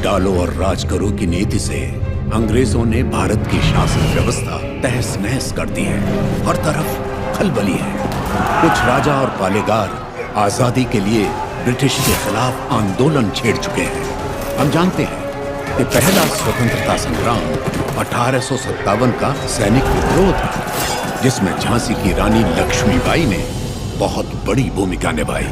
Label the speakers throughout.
Speaker 1: डालो और राज करो की नीति से अंग्रेजों ने भारत की शासन व्यवस्था तहस नहस कर दी है। हर तरफ खलबली है। कुछ राजा और पालेगार आजादी के लिए ब्रिटिश के खिलाफ आंदोलन छेड़ चुके हैं। हम जानते हैं कि पहला स्वतंत्रता संग्राम 1857 का सैनिक विद्रोह था, जिसमें झांसी की रानी लक्ष्मीबाई ने बहुत बड़ी भूमिका निभाई।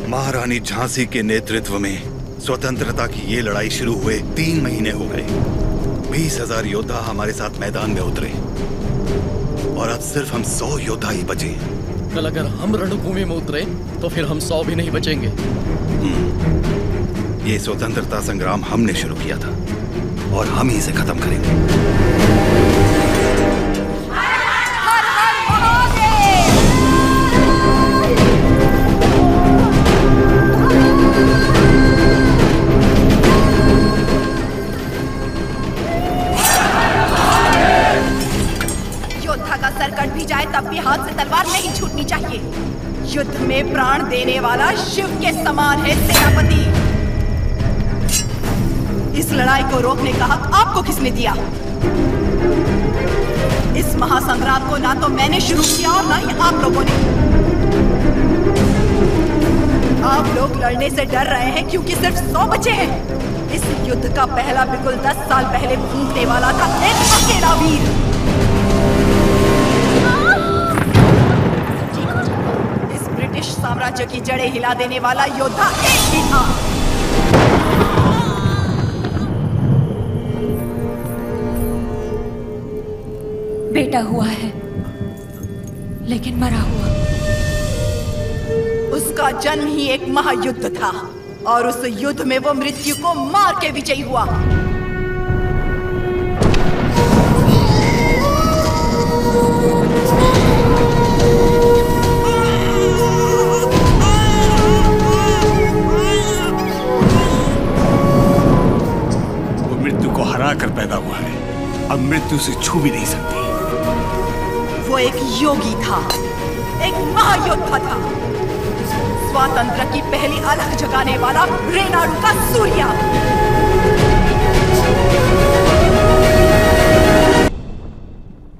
Speaker 2: महारानी झांसी के नेतृत्व में स्वतंत्रता की ये लड़ाई शुरू हुए 3 महीने हो गए। 20,000 योद्धा हमारे साथ मैदान में उतरे और अब सिर्फ हम 100 योद्धा ही बचे हैं।
Speaker 3: कल अगर हम रणभूमि में उतरे तो फिर हम 100 भी नहीं बचेंगे।
Speaker 2: ये स्वतंत्रता संग्राम हमने शुरू किया था और हम ही इसे खत्म करेंगे।
Speaker 4: सरकट भी जाए तब भी हाथ से तलवार नहीं छूटनी चाहिए। युद्ध में प्राण देने वाला शिव के समान है सेनापति। इस लड़ाई को रोकने का हक आपको किसने दिया? इस महासंग्राम को ना तो मैंने शुरू किया और ना ही आप लोगों ने। आप लोग लड़ने से डर रहे हैं क्योंकि सिर्फ 100 बचे हैं। इस युद्ध का पहला बिगुल 10 साल पहले फूंकने वाला था एक अकेला वीर। साम्राज्य की जड़ें हिला देने वाला योद्धा एक ही था।
Speaker 5: बेटा हुआ है लेकिन मरा हुआ।
Speaker 4: उसका जन्म ही एक महायुद्ध था और उस युद्ध में वो मृत्यु को मार के विजयी हुआ।
Speaker 1: कर पैदा हुआ है, अब मृत्यु से छू भी नहीं सकती।
Speaker 4: वो एक योगी था, एक महायोद्धा था, स्वातंत्र की पहली अलख जगाने वाला रेनाडू का सूर्या।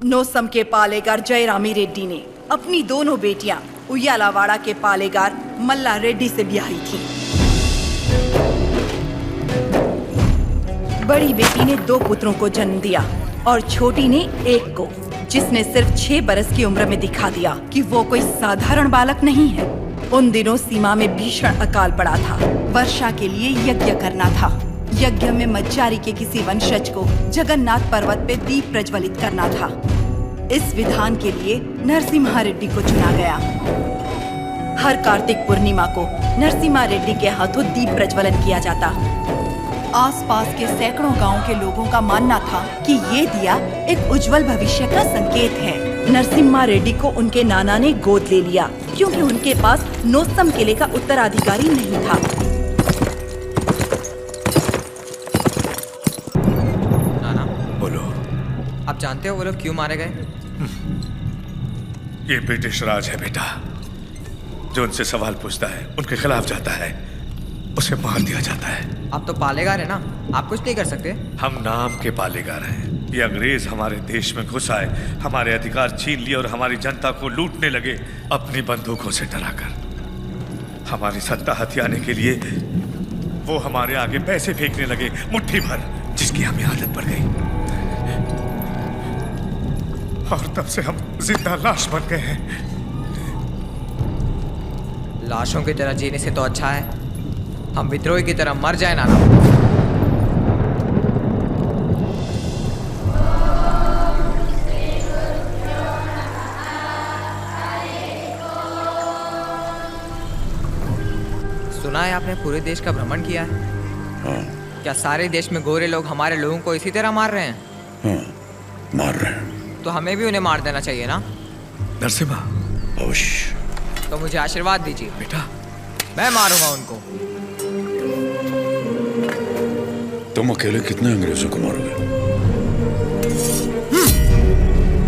Speaker 4: नोसम के पालेगार जयरामी रेड्डी ने अपनी दोनों बेटियां उయ్యాలవాడ के पालेगार मल्ला रेड्डी से ब्याही थी। बड़ी बेटी ने 2 पुत्रों को जन्म दिया और छोटी ने एक को, जिसने सिर्फ 6 बरस की उम्र में दिखा दिया कि वो कोई साधारण बालक नहीं है। उन दिनों सीमा में भीषण अकाल पड़ा था। वर्षा के लिए यज्ञ करना था। यज्ञ में मज्जारी के किसी वंशज को जगन्नाथ पर्वत पे दीप प्रज्वलित करना था। इस विधान के लिए नरसिम्हा रेड्डी को चुना गया। हर कार्तिक पूर्णिमा को नरसिम्हा रेड्डी के हाथों दीप प्रज्वलन किया जाता। आसपास के सैकड़ों गांवों के लोगों का मानना था कि ये दिया एक उज्जवल भविष्य का संकेत है। नरसिम्हा रेड्डी को उनके नाना ने गोद ले लिया क्योंकि उनके पास नोसम किले का उत्तराधिकारी नहीं था।
Speaker 6: नाना,
Speaker 1: बोलो।
Speaker 6: आप जानते हो वो लोग क्यों मारे गए?
Speaker 7: ये ब्रिटिश राज है बेटा। जो उनसे सवाल पूछता है, उनके खिलाफ जाता है, उसे मार दिया जाता है।
Speaker 6: आप तो पालेगार है ना, आप कुछ नहीं कर सकते?
Speaker 7: हम नाम के पालेगार हैं। ये अंग्रेज हमारे देश में घुस आए, हमारे अधिकार छीन लिए और हमारी जनता को लूटने लगे अपनी बंदूकों से डराकर। हमारी सत्ता हथियाने के लिए वो हमारे आगे पैसे फेंकने लगे मुट्ठी भर, जिसकी हमें आदत पड़ गई और तब से हम जिंदा लाश बन गए हैं।
Speaker 6: लाशों की तरह जीने से तो अच्छा है हम विद्रोही की तरह मर जाए नाना। सुना है आपने पूरे देश का भ्रमण किया है?
Speaker 1: हाँ।
Speaker 6: क्या सारे देश में गोरे लोग हमारे लोगों को इसी तरह मार रहे हैं?
Speaker 1: हाँ, मार रहे हैं।
Speaker 6: तो हमें भी उन्हें मार देना चाहिए ना?
Speaker 7: नरसिम्हा,
Speaker 1: अवश्य।
Speaker 6: तो मुझे आशीर्वाद दीजिए।
Speaker 3: बेटा,
Speaker 6: मैं मारूंगा उनको।
Speaker 1: तुम अकेले कितने अंग्रेजों को मारोगे?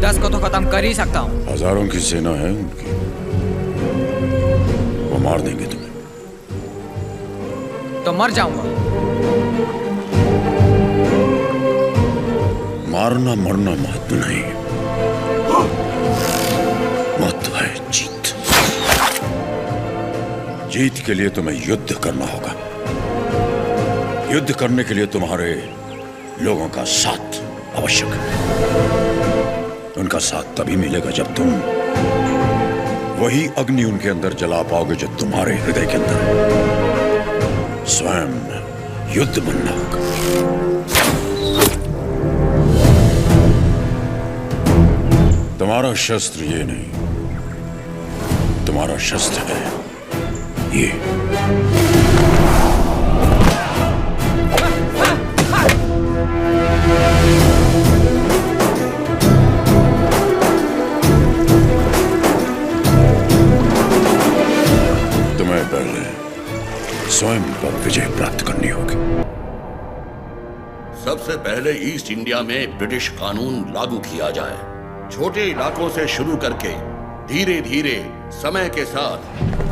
Speaker 6: 10 को तो खत्म कर ही सकता हूँ।
Speaker 1: हजारों की सेना है उनकी, वो मार देंगे तुम्हें।
Speaker 6: तो मर जाऊंगा।
Speaker 1: मारना मरना महत्व नहीं, महत्व है जीत। जीत के लिए तुम्हें युद्ध करना होगा। युद्ध करने के लिए तुम्हारे लोगों का साथ आवश्यक है। उनका साथ तभी मिलेगा जब तुम वही अग्नि उनके अंदर जला पाओगे जो तुम्हारे हृदय के अंदर। स्वयं युद्ध बनना होगा। तुम्हारा शस्त्र ये नहीं, तुम्हारा शस्त्र है ये। तुम्हें पहले स्वयं पर विजय प्राप्त करनी होगी।
Speaker 8: सबसे पहले ईस्ट इंडिया में ब्रिटिश कानून लागू किया जाए। छोटे इलाकों से शुरू करके धीरे धीरे समय के साथ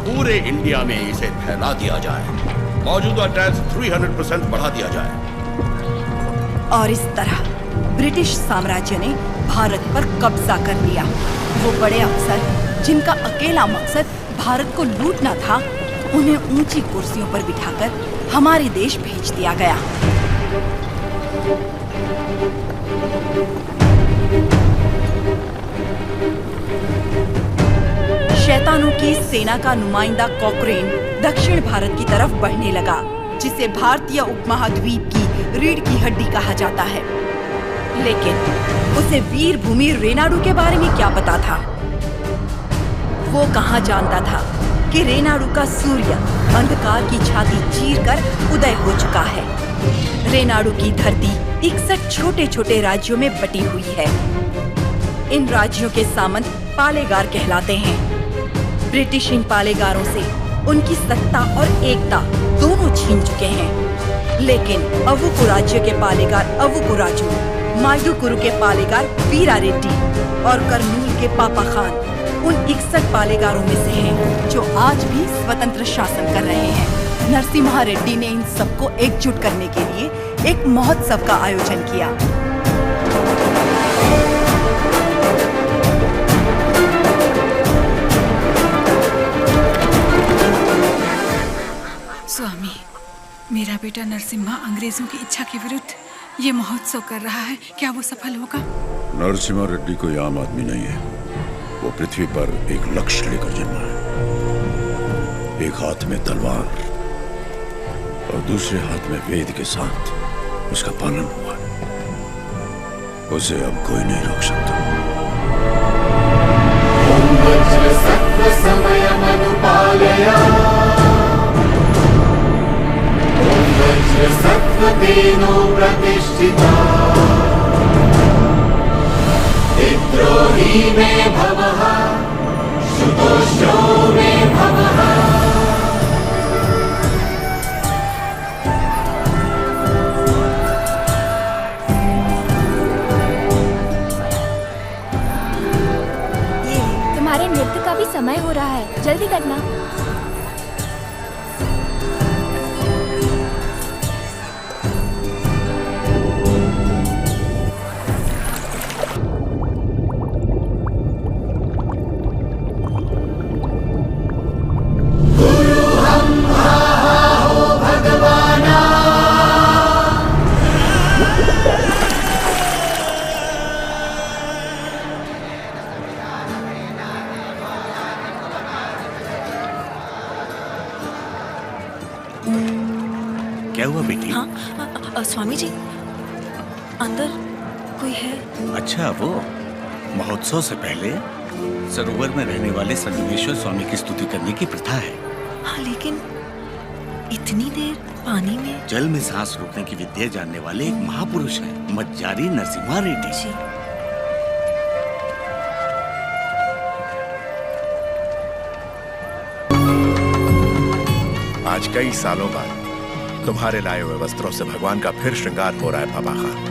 Speaker 8: पूरे इंडिया में इसे फैला दिया जाए। मौजूदा टैक्स 300% बढ़ा दिया जाए।
Speaker 4: और इस तरह ब्रिटिश साम्राज्य ने भारत पर कब्जा कर लिया। वो बड़े अफसर जिनका अकेला मकसद भारत को लूटना था, उन्हें ऊंची कुर्सियों पर बिठाकर हमारे देश भेज दिया गया। शैतानों की सेना का नुमाइंदा कॉकरेन दक्षिण भारत की तरफ बढ़ने लगा, जिसे भारतीय उपमहाद्वीप की रीढ़ की हड्डी कहा जाता है। लेकिन उसे वीर भूमि रेनाडू के बारे में क्या पता था? वो कहाँ जानता था कि रेनाडू का सूर्य अंधकार की छाती चीरकर उदय हो चुका है। रेनाडू की धरती 61 छोटे छोटे राज्यों में बटी हुई है। इन राज्यों के सामंत पालेगार कहलाते हैं। ब्रिटिश इन पालेगारों से उनकी सत्ता और एकता दोनों छीन चुके हैं। लेकिन अवुकु राज्य के पालेगार अवुकु राजू, मायदुकुरु के पालेगार वीरा रेड्डी और कर्नूल के पापा खान उन 61 पालेगारों में से हैं जो आज भी स्वतंत्र शासन कर रहे हैं। नरसिम्हा रेड्डी ने इन सबको एकजुट करने के लिए एक महोत्सव का आयोजन किया।
Speaker 9: स्वामी, मेरा बेटा नरसिम्हा अंग्रेजों की इच्छा के विरुद्ध ये महोत्सव कर रहा है। क्या वो सफल होगा?
Speaker 1: नरसिम्हा रेड्डी कोई आम आदमी नहीं है। वो पृथ्वी पर एक लक्ष्य लेकर जन्मा है। एक हाथ में तलवार और दूसरे हाथ में वेद के साथ उसका पालन हुआ। उसे अब कोई नहीं रोक सकता।
Speaker 10: प्रतिष्ठिता विद्रोही में भवः शुतोषो में भवः।
Speaker 5: ये तुम्हारे नृत्य का भी समय हो रहा है, जल्दी करना।
Speaker 11: क्या हुआ बेटी?
Speaker 12: हाँ, स्वामी जी, अंदर कोई है?
Speaker 11: अच्छा, वो महोत्सव से पहले सरोवर में रहने वाले संगमेश्वर स्वामी की स्तुति करने की प्रथा है।
Speaker 12: हाँ, लेकिन इतनी देर पानी में?
Speaker 11: जल में सांस रोकने की विद्या जानने वाले एक महापुरुष हैं, मज्जारी नरसिम्हा रेड्डी।
Speaker 13: आज कई सालों बाद तुम्हारे लाए हुए वस्त्रों से भगवान का फिर श्रृंगार हो रहा है बाबा खान।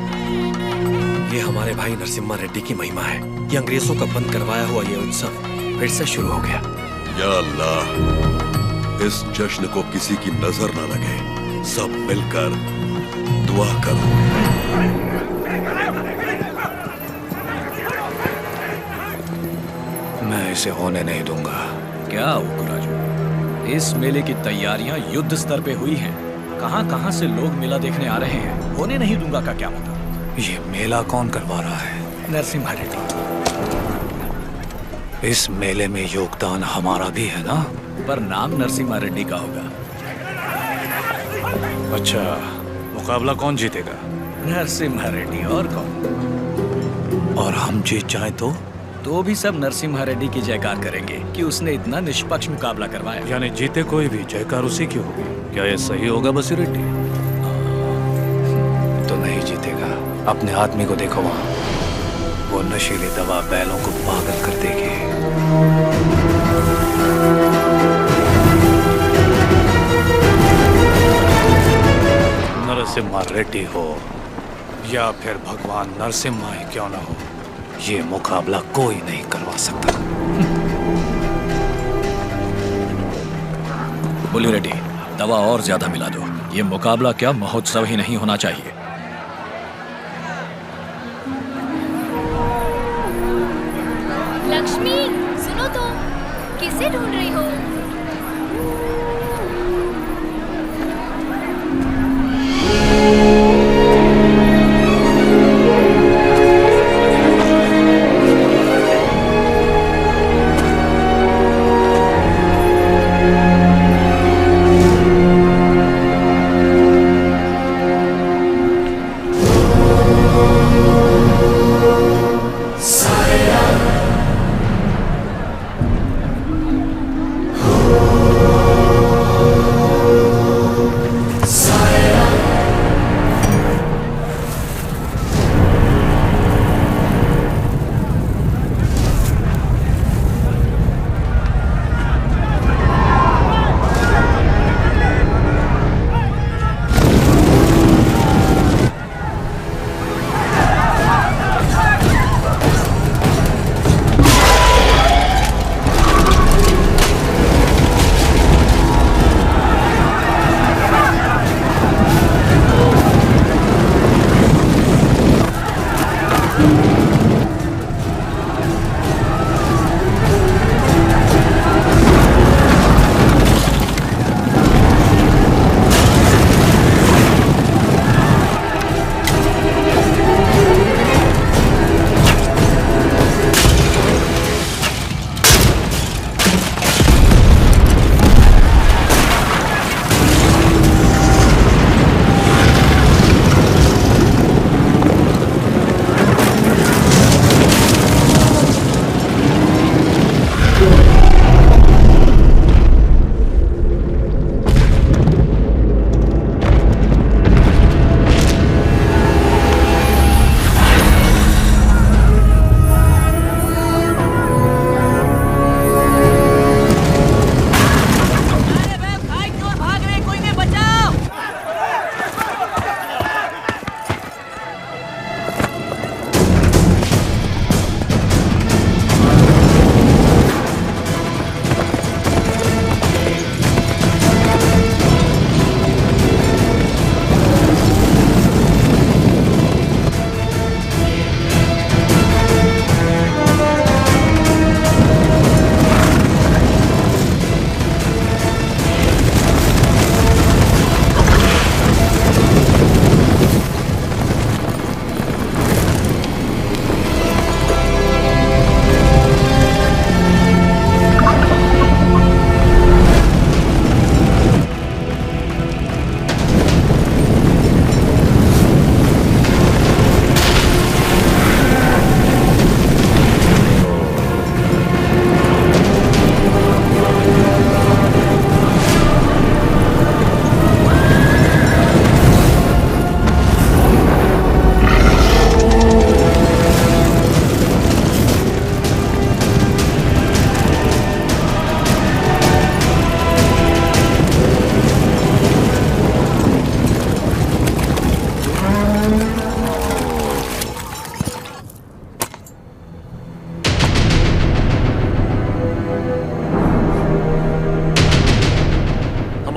Speaker 14: ये हमारे भाई नरसिम्हा रेड्डी की महिमा है। ये अंग्रेजों का बंद करवाया हुआ ये उत्सव फिर से शुरू हो गया।
Speaker 15: या अल्लाह, इस जश्न को किसी की नजर न लगे। सब मिलकर दुआ करो।
Speaker 16: मैं इसे होने नहीं दूंगा। क्या उकराजू, इस मेले की तैयारियां युद्ध स्तर पे हुई हैं। कहां-कहां से लोग मेला देखने आ रहे हैं। होने नहीं दूंगा का क्या मतलब? ये मेला कौन करवा रहा है? नरसिम्हा रेड्डी। इस मेले में योगदान हमारा भी है ना, पर नाम नरसिम्हा रेड्डी का होगा। अच्छा, मुकाबला कौन जीतेगा? नरसिम्हा रेड्डी, और कौन? और हम जीत जाए तो भी सब नरसिम्हा रेड्डी की जयकार करेंगे कि उसने इतना निष्पक्ष मुकाबला करवाया। यानी जीते कोई भी, जयकार उसी की होगी। क्या ये सही होगा बसी रेड्डी? तो नहीं जीतेगा। अपने आदमी को देखो वहाँ, वो नशीली दवा बैलों को पागल कर देगी। नरसिम्हा रेड्डी हो या फिर भगवान नरसिम्हा ही क्यों ना हो, ये मुकाबला कोई नहीं करवा सकता। बोली रेड्डी, दवा और ज्यादा मिला दो। ये मुकाबला क्या महोत्सव ही नहीं होना चाहिए।
Speaker 5: लक्ष्मी, सुनो तो, किसे ढूंढ रही हो?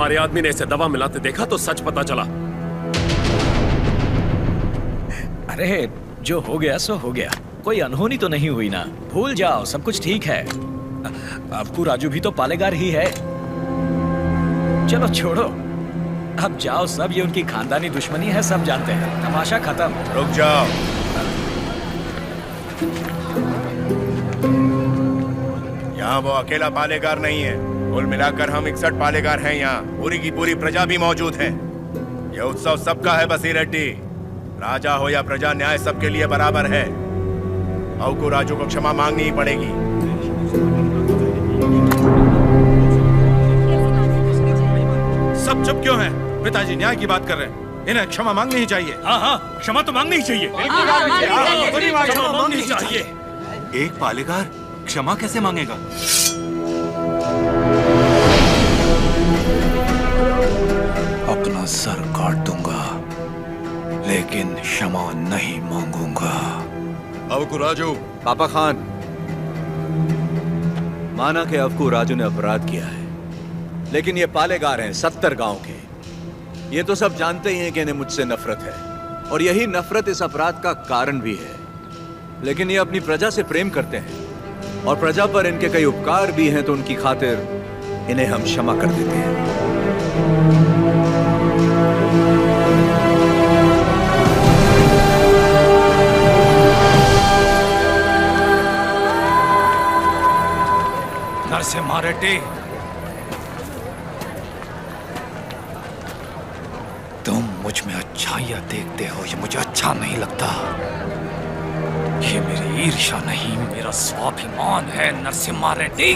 Speaker 17: हमारे आदमी ने इसे दवा मिलाते देखा तो सच पता चला।
Speaker 16: अरे जो हो गया सो हो गया, कोई अनहोनी तो नहीं हुई ना। भूल जाओ, सब कुछ ठीक है। अबकू राजू भी तो पालेगार ही है। चलो छोड़ो, अब जाओ सब, ये उनकी खानदानी दुश्मनी है, सब जानते हैं। तमाशा खत्म।
Speaker 13: रुक जाओ। यहाँ वो अकेला पालेगार नहीं है, कुल मिलाकर हम 61 पालेगार हैं। यहाँ पूरी की पूरी प्रजा भी मौजूद है। यह उत्सव सबका है बसीर रेड्डी। राजा हो या प्रजा, न्याय सबके लिए बराबर है। अबकू राजू को क्षमा मांगनी ही पड़ेगी।
Speaker 18: सब चुप क्यों हैं? पिताजी न्याय की बात कर रहे हैं, इन्हें क्षमा मांगनी ही चाहिए।
Speaker 7: हाँ हाँ, क्षमा तो मांगनी ही चाहिए।
Speaker 18: क्षमा मांगनी ही चाहिए।
Speaker 14: एक पालेगार क्षमा कैसे मांगेगा?
Speaker 16: अपना सर काट दूंगा, लेकिन क्षमा नहीं मांगूंगा।
Speaker 15: अबकू राजू।
Speaker 19: पापा खान, माना कि अबकू राजू ने अपराध किया है, लेकिन ये पालेगार हैं 70 गांव के। ये तो सब जानते ही हैं कि इन्हें मुझसे नफरत है, और यही नफरत इस अपराध का कारण भी है। लेकिन ये अपनी प्रजा से प्रेम करते हैं, और प्रजा पर इनके कई उपकार भी हैं, तो उनकी खातिर इन्हें हम क्षमा कर देते हैं।
Speaker 16: नरसिम्हा रेड्डी, तुम मुझ में अच्छाइयां देखते हो, ये मुझे अच्छा नहीं लगता। ये मेरी ईर्ष्या नहीं, मेरा स्वाभिमान है नरसिम्हा रेड्डी।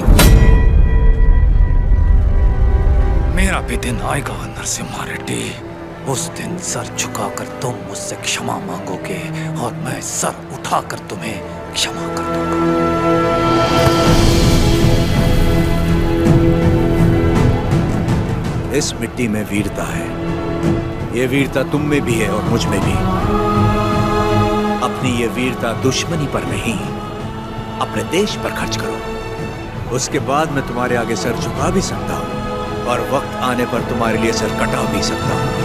Speaker 16: मेरा भी दिन आएगा नरसिम्हा रेड्डी, उस दिन सर झुकाकर तुम मुझसे क्षमा मांगोगे, और मैं सर उठाकर तुम्हें क्षमा कर दूंगा।
Speaker 19: इस मिट्टी में वीरता है, ये वीरता तुम में भी है और मुझ में भी। अपनी ये वीरता दुश्मनी पर नहीं, अपने देश पर खर्च करो। उसके बाद मैं तुम्हारे आगे सर झुका भी सकता हूं, और वक्त आने पर तुम्हारे लिए सर कटा भी सकता हूं।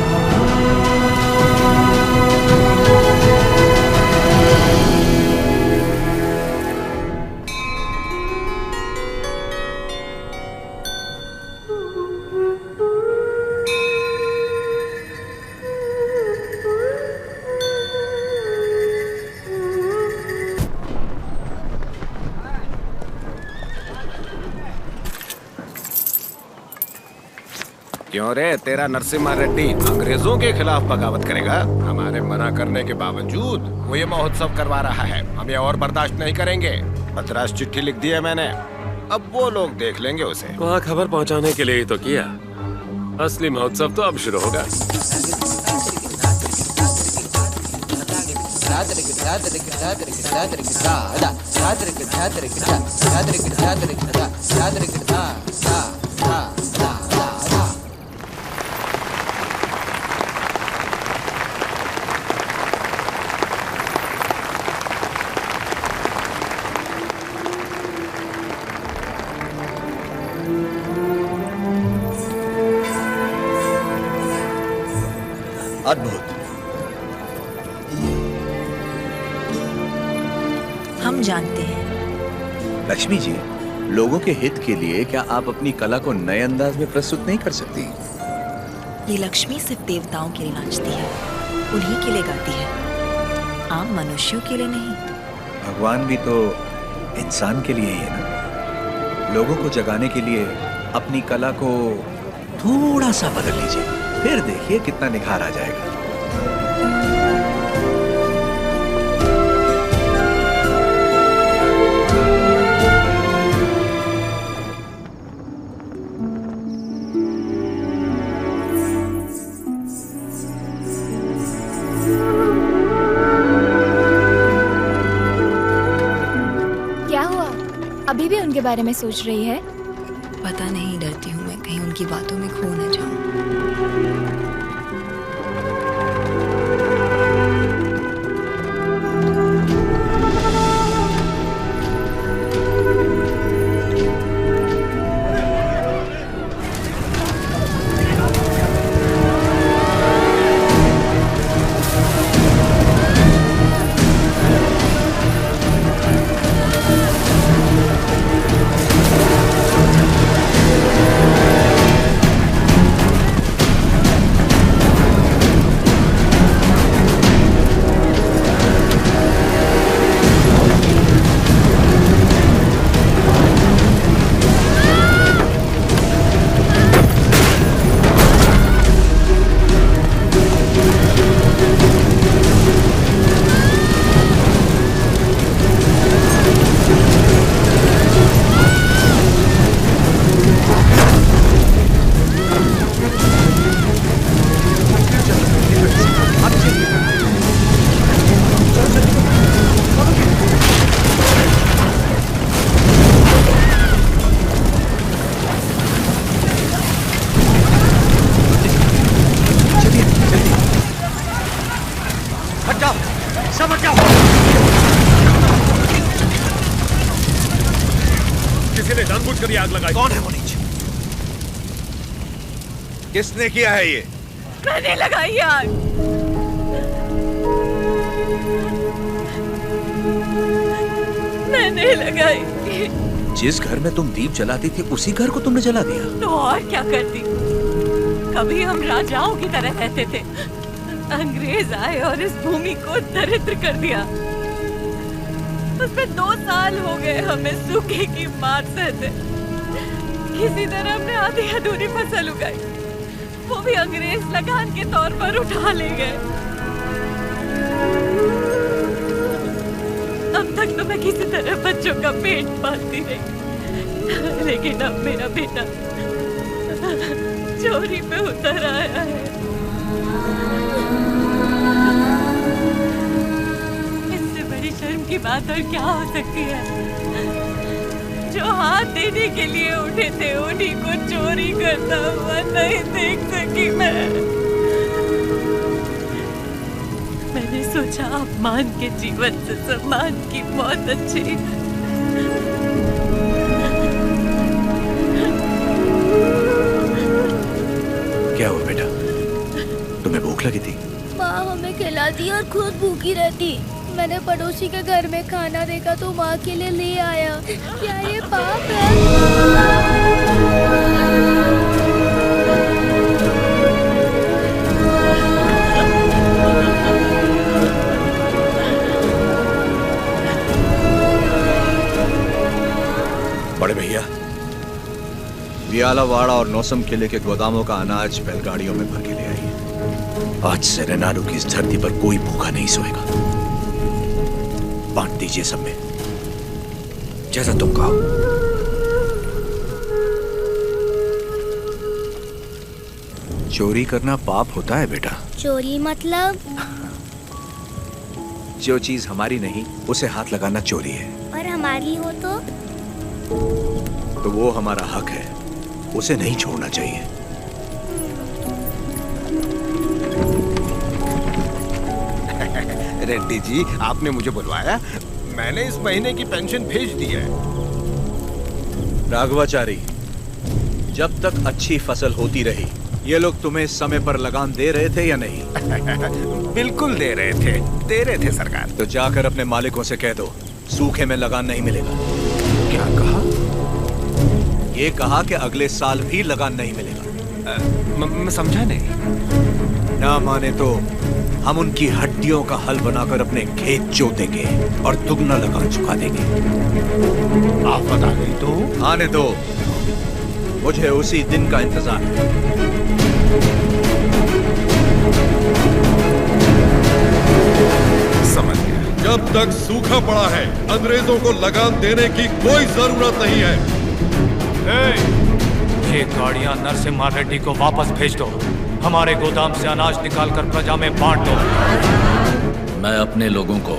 Speaker 17: क्यों रे, तेरा नरसिम्हा रेड्डी अंग्रेजों के खिलाफ बगावत करेगा? हमारे मना करने के बावजूद वो ये महोत्सव करवा रहा है। हम ये और बर्दाश्त नहीं करेंगे। मद्रास चिट्ठी लिख दी है मैंने, अब वो लोग देख लेंगे उसे। वहाँ खबर पहुँचाने के लिए ही तो किया। असली महोत्सव तो अब शुरू होगा।
Speaker 19: अद्भुत।
Speaker 12: हम जानते हैं।
Speaker 19: लक्ष्मी जी, लोगों के हित के लिए क्या आप अपनी कला को नए अंदाज में प्रस्तुत नहीं कर सकती?
Speaker 12: ये लक्ष्मी सिर्फ देवताओं के लिए नाचती है, उन्हीं के लिए गाती है, आम मनुष्यों के लिए नहीं।
Speaker 19: भगवान भी तो इंसान के लिए ही है ना। लोगों को जगाने के लिए अपनी कला को थोड़ा सा बदल लीजिए, फिर देखिए कितना निखार आ जाएगा।
Speaker 5: क्या हुआ? अभी भी उनके बारे में सोच रही है?
Speaker 12: पता नहीं, डरती हूँ मैं कहीं उनकी बातों में खो न जाऊं।
Speaker 18: जानबूझकर ये आग लगाई।
Speaker 14: कौन है वो नीच?
Speaker 13: किसने किया है ये?
Speaker 4: मैंने लगाई आग। मैंने लगाई।
Speaker 16: जिस घर में तुम दीप जलाती थी उसी घर को तुमने जला दिया?
Speaker 4: तो और क्या करती? कभी हम राजाओं की तरह रहते थे, अंग्रेज आए और इस भूमि को दरिद्र कर दिया। उसमें 2 साल हो गए हमें सूखे की मार सहते। किसी तरह हमने आधी अधूरी फसल उगाई, वो भी अंग्रेज लगान के तौर पर उठा ले गए। अब तक तो मैं किसी तरह बच्चों का पेट पालती रही, लेकिन अब मेरा बेटा चोरी पे उतर आया है। इससे बड़ी शर्म की बात और क्या हो सकती है? जो हाथ देने के लिए उठे थे उन्हीं को चोरी करता हुआ नहीं देख सकी मैं। मैंने सोचा अपमान के जीवन से सम्मान की मौत अच्छी।
Speaker 16: क्या हुआ बेटा? तुम्हें भूख लगी थी?
Speaker 5: माँ हमें खिलाती और खुद भूखी रहती। मैंने पड़ोसी के घर में खाना देखा तो माँ के लिए ले आया। क्या ये पाप है?
Speaker 16: बड़े भैया, वियालावाड़ा और नौसम किले के गोदामों का अनाज बैलगाड़ियों में भर के ले आइए। आज से रेनाडू की इस धरती पर कोई भूखा नहीं सोएगा। बांट दीजिए सब में, जैसा तुम कहो। चोरी करना पाप होता है बेटा।
Speaker 5: चोरी मतलब?
Speaker 16: जो चीज हमारी नहीं उसे हाथ लगाना चोरी है।
Speaker 5: और हमारी हो
Speaker 16: तो वो हमारा हक है, उसे नहीं छोड़ना चाहिए।
Speaker 17: रेड्डी जी, आपने मुझे बुलवाया? मैंने इस महीने की पेंशन भेज दी है।
Speaker 16: राघवाचारी, जब तक अच्छी फसल होती रही, ये लोग तुम्हें समय पर लगान दे रहे थे या नहीं?
Speaker 17: बिल्कुल दे रहे थे सरकार।
Speaker 16: तो जाकर अपने मालिकों से कह दो, सूखे में लगान नहीं मिलेगा।
Speaker 17: क्या कहा?
Speaker 16: ये कहा कि अगले साल भी लगान नहीं मिलेगा।
Speaker 17: मैं समझा नहीं।
Speaker 16: ना माने तो हम उनकी हड्डियों का हल बनाकर अपने खेत जोतेंगे और दुगना लगान चुका देंगे।
Speaker 17: आप बता गई तो?
Speaker 16: आने दो, मुझे उसी दिन का इंतजार है।
Speaker 17: समझ गया।
Speaker 15: जब तक सूखा पड़ा है, अंग्रेजों को लगान देने की कोई जरूरत नहीं है।
Speaker 7: ये गाड़ियां नरसिम्हा रेड्डी को वापस भेज दो। हमारे गोदाम से अनाज निकालकर प्रजा में बांट दो।
Speaker 16: मैं अपने लोगों को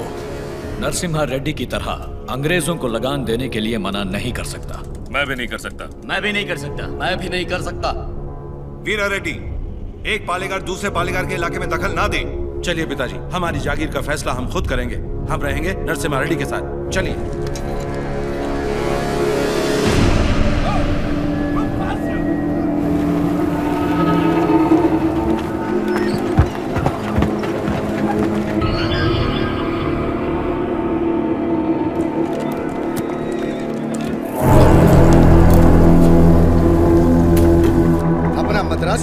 Speaker 16: नरसिम्हा रेड्डी की तरह अंग्रेजों को लगान देने के लिए मना नहीं कर सकता।
Speaker 7: मैं भी नहीं कर सकता।
Speaker 3: मैं भी नहीं कर सकता। मैं भी नहीं कर सकता।
Speaker 18: वीरा रेड्डी, एक पालेगार दूसरे पालेगार के इलाके में दखल ना दे। चलिए पिताजी, हमारी जागीर का फैसला हम खुद करेंगे। हम रहेंगे नरसिम्हा रेड्डी के साथ। चलिए।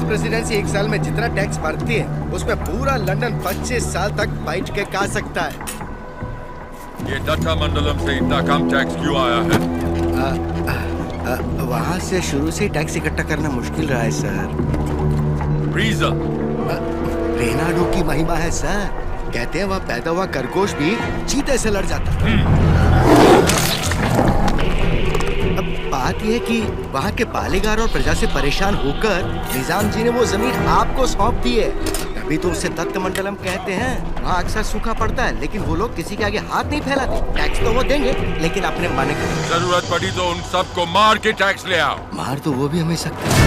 Speaker 20: प्रेसिडेंसी एक साल में जितना टैक्स भरती है उसमें पूरा लंदन 25 साल तक बैठ के खा सकता है।
Speaker 15: ये डट्टा मंडलम से इतना कम टैक्स क्यों आया है?
Speaker 20: वहाँ से शुरू से टैक्स इकट्ठा करना मुश्किल रहा है सर।
Speaker 15: रीजन?
Speaker 20: रेनाडू की महिमा है सर। कहते हैं वहाँ पैदा हुआ खरगोश भी चीते से लड़ जाता है। बात यह है कि वहाँ के पालेगार और प्रजा से परेशान होकर निजाम जी ने वो जमीन आपको सौंप दी है। तभी तो उसे दत्त मंडलम कहते हैं। वहाँ अक्सर सूखा पड़ता है, लेकिन वो लोग किसी के आगे हाथ नहीं फैलाते। टैक्स तो वो देंगे, लेकिन अपने माने का।
Speaker 15: जरूरत पड़ी तो उन सबको मार के टैक्स ले आओ।
Speaker 20: मार तो वो भी हमें सकते हैं।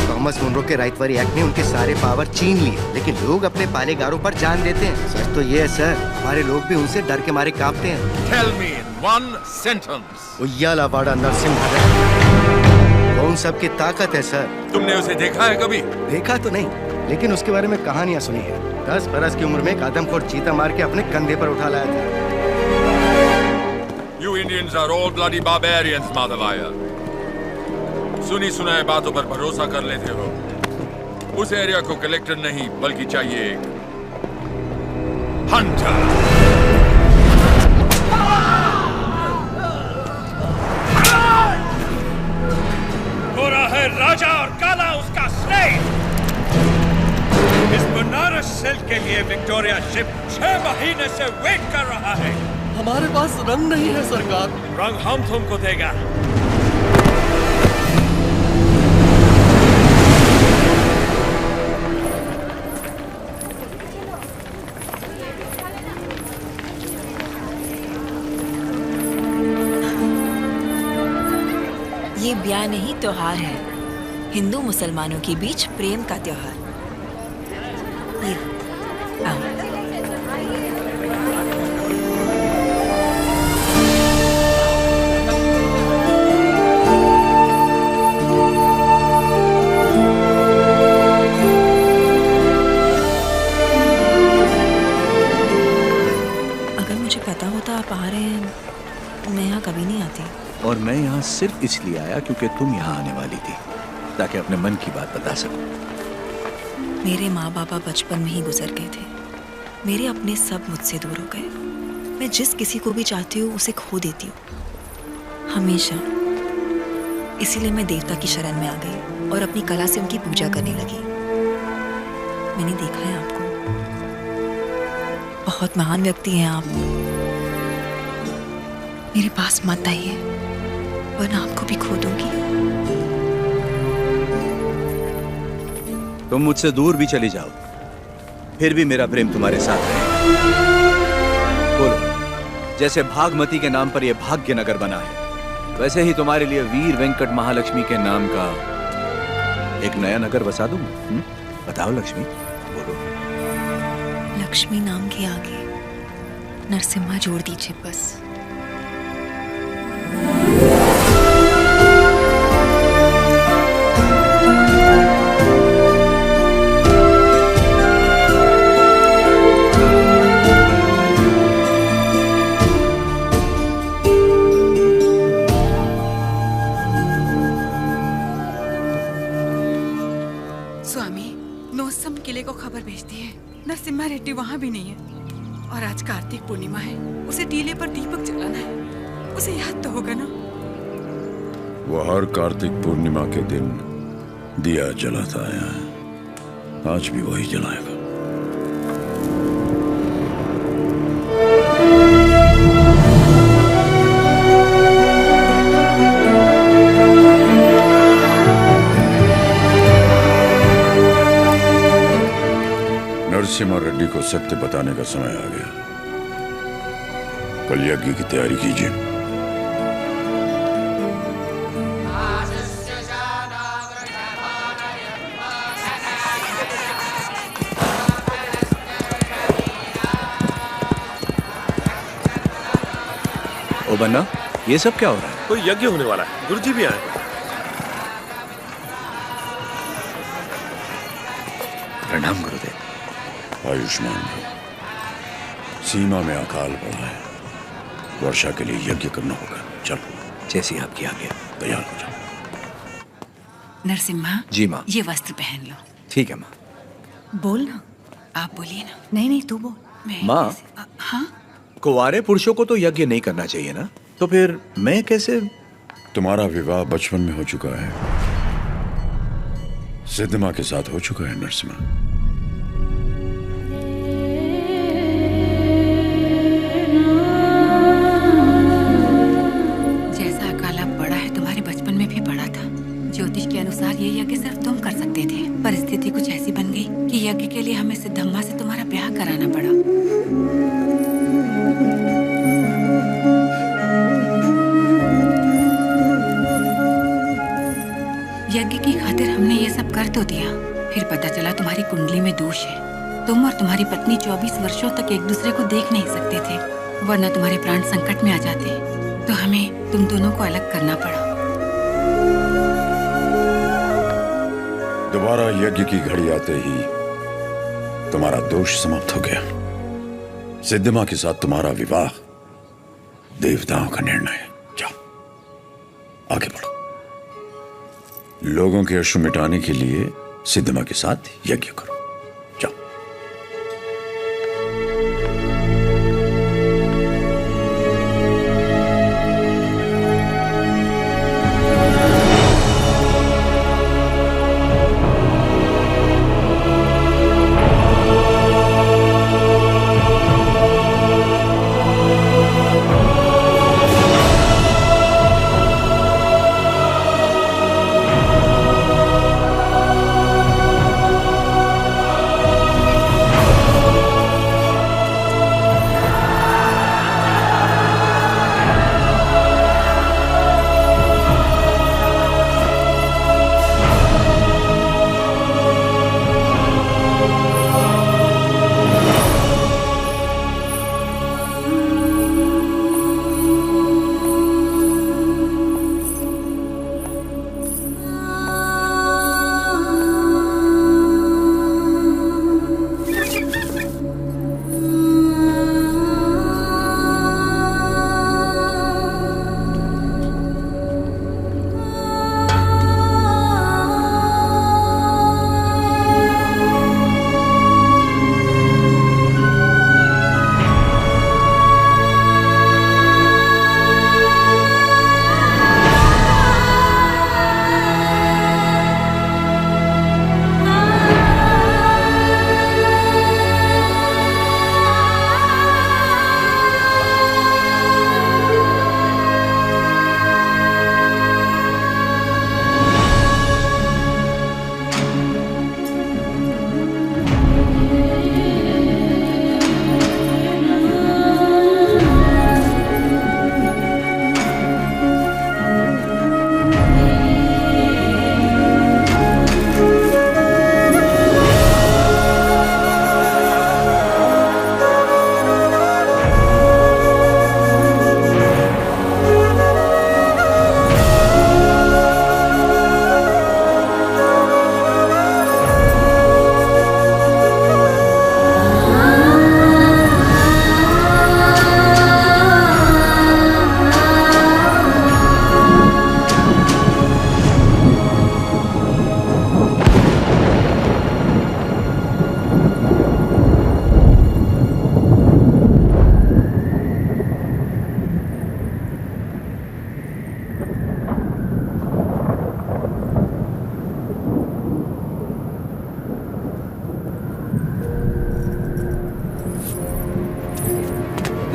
Speaker 20: थॉमस मुनरो के राइटवरी एक्ट ने उनके सारे पावर छीन लिए, लेकिन लोग अपने पालेगारों पर जान देते हैं। सच तो ये है सर, हमारे लोग भी उनसे डर के मारे कांपते हैं।
Speaker 15: Tell me
Speaker 17: one sentence.
Speaker 20: उయ్యాలవాడ Narasimha कौन सबकी ताकत है सर?
Speaker 17: तुमने उसे देखा है कभी?
Speaker 20: देखा तो नहीं, लेकिन उसके बारे में कहानियां सुनी है। 10 बरस की उम्र में एक आदमखोर चीता मार के अपने कंधे पर उठा लाया था।
Speaker 17: You Indians are all bloody barbarians, Madhavaya. सुनी सुनाए बातों पर भरोसा कर लेते हो। उस एरिया को कलेक्टर नहीं बल्कि चाहिए एक हंटर।
Speaker 7: गोरा है राजा और काला उसका स्लेव। इस बनारस सेल के लिए विक्टोरिया शिप 6 महीने से वेट कर रहा है।
Speaker 3: हमारे पास रंग नहीं है सरकार।
Speaker 7: रंग हम तुमको देगा।
Speaker 12: ये ब्याह नहीं त्योहार है, हिंदू मुसलमानों के बीच प्रेम का त्योहार। ये आओ। अगर मुझे पता होता आप आ रहे हैं, मैं यहाँ कभी नहीं आती।
Speaker 19: और मैं यहाँ सिर्फ इसलिए आया क्योंकि तुम यहाँ आने वाली थी, ताकि अपने मन की बात बता सकूं।
Speaker 12: मेरे माँ बाबा बचपन में ही गुजर गए थे। मेरे अपने सब मुझसे दूर हो गए। मैं जिस किसी को भी चाहती हूँ उसे खो देती हूँ, हमेशा। इसीलिए मैं देवता की शरण में आ गई और अपनी कला से उनकी पूजा करने लगी। मैंने देखा है आपको, बहुत महान व्यक्ति हैं आप। मेरे पास मत आइए वरना आपको भी खो दूंगी।
Speaker 19: तुम मुझसे दूर भी चली जाओ, फिर भी मेरा प्रेम तुम्हारे साथ है। बोलो, जैसे भागमती के नाम पर यह भाग्यनगर बना है, वैसे ही तुम्हारे लिए वीर वेंकट महालक्ष्मी के नाम का एक नया नगर बसा दूं। बताओ लक्ष्मी, बोलो।
Speaker 12: लक्ष्मी नाम के आगे नरसिम्हा जोड़ दीजिए बस।
Speaker 9: नरसिम्हा रेड्डी वहाँ भी नहीं है। और आज कार्तिक पूर्णिमा है, उसे टीले पर दीपक जलाना है। उसे याद तो होगा ना।
Speaker 15: वो हर कार्तिक पूर्णिमा के दिन दिया जलाता आया है, आज भी वही जलाएगा। नरसिम्हा रेड्डी को सत्य बताने का समय आ गया। कल यज्ञ की तैयारी कीजिए।
Speaker 19: ओ बन्ना, ये सब क्या हो रहा है?
Speaker 14: कोई यज्ञ होने वाला है, गुरुजी भी आए।
Speaker 19: प्रणाम गुरुदेव।
Speaker 15: आयुष्मान भव। सीमा में अकाल पड़ा है, वर्षा के लिए यज्ञ करना होगा। चलो,
Speaker 19: जैसी आपकी आज्ञा।
Speaker 15: तैयार हो जाओ।
Speaker 9: नरसिम्हा
Speaker 19: जी माँ।
Speaker 9: ये वस्त्र पहन लो।
Speaker 19: ठीक है माँ।
Speaker 12: बोल ना।
Speaker 9: आप बोलिए ना।
Speaker 12: नहीं तू बोल।
Speaker 19: माँ,
Speaker 9: हाँ?
Speaker 19: कुंवारे पुरुषों को तो यज्ञ नहीं करना चाहिए ना, तो फिर मैं कैसे?
Speaker 15: तुम्हारा विवाह बचपन में हो चुका है, सिद्धमा के साथ हो चुका है नरसिम्हा।
Speaker 9: जैसा अकाल अब पड़ा है, तुम्हारे बचपन में भी पड़ा था। ज्योतिष के अनुसार ये यज्ञ सिर्फ तुम कर सकते थे। परिस्थिति कुछ ऐसी बन गई कि यज्ञ के लिए हमें सिद्धम्मा से तुम्हारा ब्याह कराना पड़ा। यज्ञ की खातिर हमने ये सब कर तो दिया, फिर पता चला तुम्हारी कुंडली में दोष है। तुम और तुम्हारी पत्नी 24 वर्षों तक एक दूसरे को देख नहीं सकते थे। वरना तुम्हारे प्राण संकट में आ जाते तो हमें तुम दोनों को अलग करना पड़ा।
Speaker 21: दोबारा यज्ञ की घड़ी आते ही तुम्हारा दोष समाप्त हो गया। सिद्धिमा के साथ तुम्हारा विवाह देवताओं का निर्णय है। जाओ आगे बढ़ो। लोगों के अश्रु मिटाने के लिए सिद्धिमा के साथ यज्ञ करो।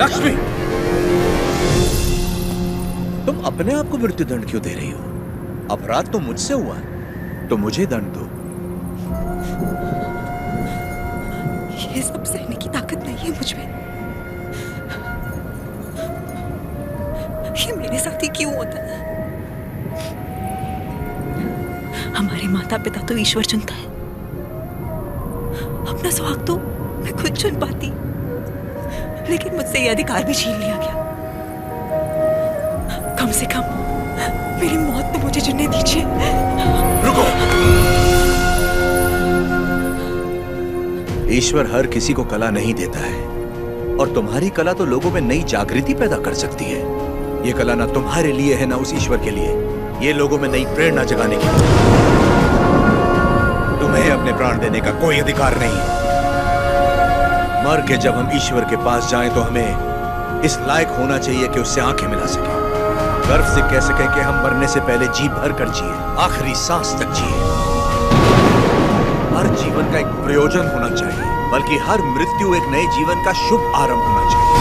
Speaker 19: लक्ष्मी, तुम अपने आप को मृत्युदंड क्यों दे रही हो? अपराध तो मुझसे हुआ है, तो मुझे दंड दो।
Speaker 12: ये सब सहने की ताकत नहीं है मुझ में। ये मेरे साथ ही क्यों होता है? हमारे माता पिता तो ईश्वर चुनता है, अपना सुहाग तो मैं खुद चुन पाती, लेकिन मुझसे ये अधिकार भी छीन लिया गया। कम से कम मेरी मौत तो मुझे चुनने दीजिए।
Speaker 19: रुको। ईश्वर हर किसी को कला नहीं देता है, और तुम्हारी कला तो लोगों में नई जागृति पैदा कर सकती है। ये कला ना तुम्हारे लिए है ना उस ईश्वर के लिए, ये लोगों में नई प्रेरणा जगाने की। तुम्हें अपने प्राण देने का कोई अधिकार नहीं। मर के जब हम ईश्वर के पास जाएं तो हमें इस लायक होना चाहिए कि उससे आंखें मिला सके, गर्व से कह सके कि हम मरने से पहले जी भर कर जिए, आखिरी सांस तक जिए। हर जीवन का एक प्रयोजन होना चाहिए, बल्कि हर मृत्यु एक नए जीवन का शुभ आरंभ होना चाहिए।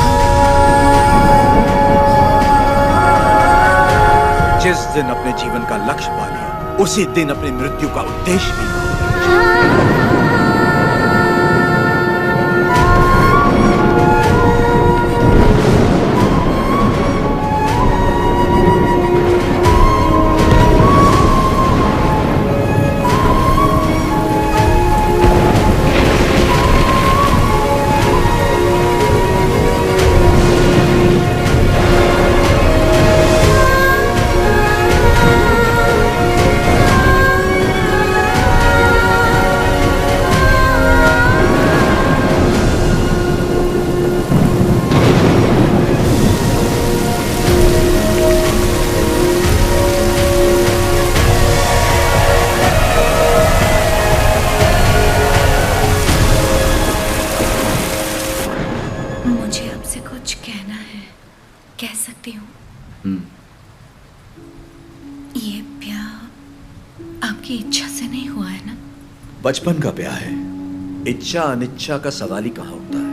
Speaker 19: जिस दिन अपने जीवन का लक्ष्य पा लिया, उसी दिन अपनी मृत्यु का उद्देश्य भी पा लिया।
Speaker 9: सकती हूँ? ये ब्याह आपकी इच्छा से नहीं हुआ है ना?
Speaker 19: बचपन का ब्याह है, इच्छा अनिच्छा का सवाल ही कहाँ होता है।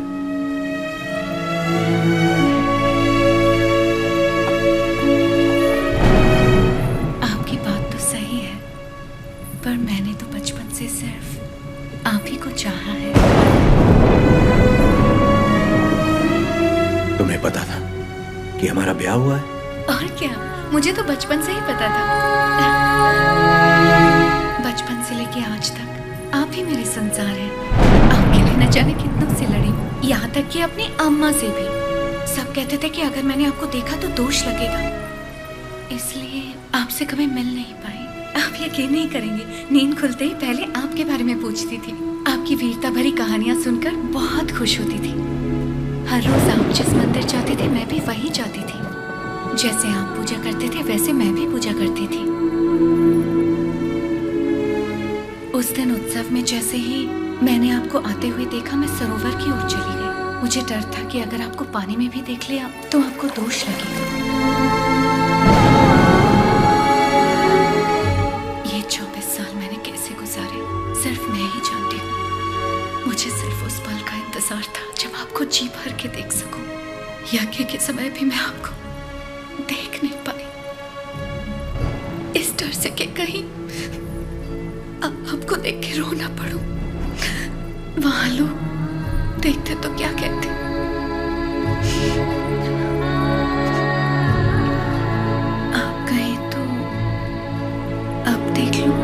Speaker 9: आपकी बात तो सही है, पर मैंने तो बचपन से सिर्फ आप ही को चाहा है।
Speaker 19: तुम्हें पता था कि हमारा ब्याह हुआ है?
Speaker 9: और क्या, मुझे तो बचपन से ही पता था। बचपन से लेके आज तक आप ही मेरे संसार हैं। आपके लिए न जाने कितनों से लड़ी हूँ, यहाँ तक कि अपनी अम्मा से भी। सब कहते थे कि अगर मैंने आपको देखा तो दोष लगेगा, इसलिए आपसे कभी मिल नहीं पाई। आप यकीन नहीं करेंगे, नींद खुलते ही पहले आपके बारे में पूछती थी। आपकी वीरता भरी कहानियां सुनकर बहुत खुश होती थी। हर रोज आप जिस मंदिर जाते थे मैं भी वहीं जाती थी। जैसे आप पूजा करते थे वैसे मैं भी पूजा करती थी। उस दिन उत्सव में जैसे ही मैंने आपको आते हुए देखा, मैं सरोवर की ओर चली गई। मुझे डर था कि अगर आपको पानी में भी देख लिया तो आपको दोष लगेगा। ये 24 साल मैंने कैसे गुजारे सिर्फ मैं ही जानती हूँ। मुझे सिर्फ उस पल का इंतजार था जब आपको जी भर के देख सकूं। यज्ञ के समय भी मैं आपको देख नहीं पाई, इस डर से कि कहीं आपको देख के रो ना पड़ूं। वहां लोग देखते तो क्या कहते। आप कहें तो अब देख लो।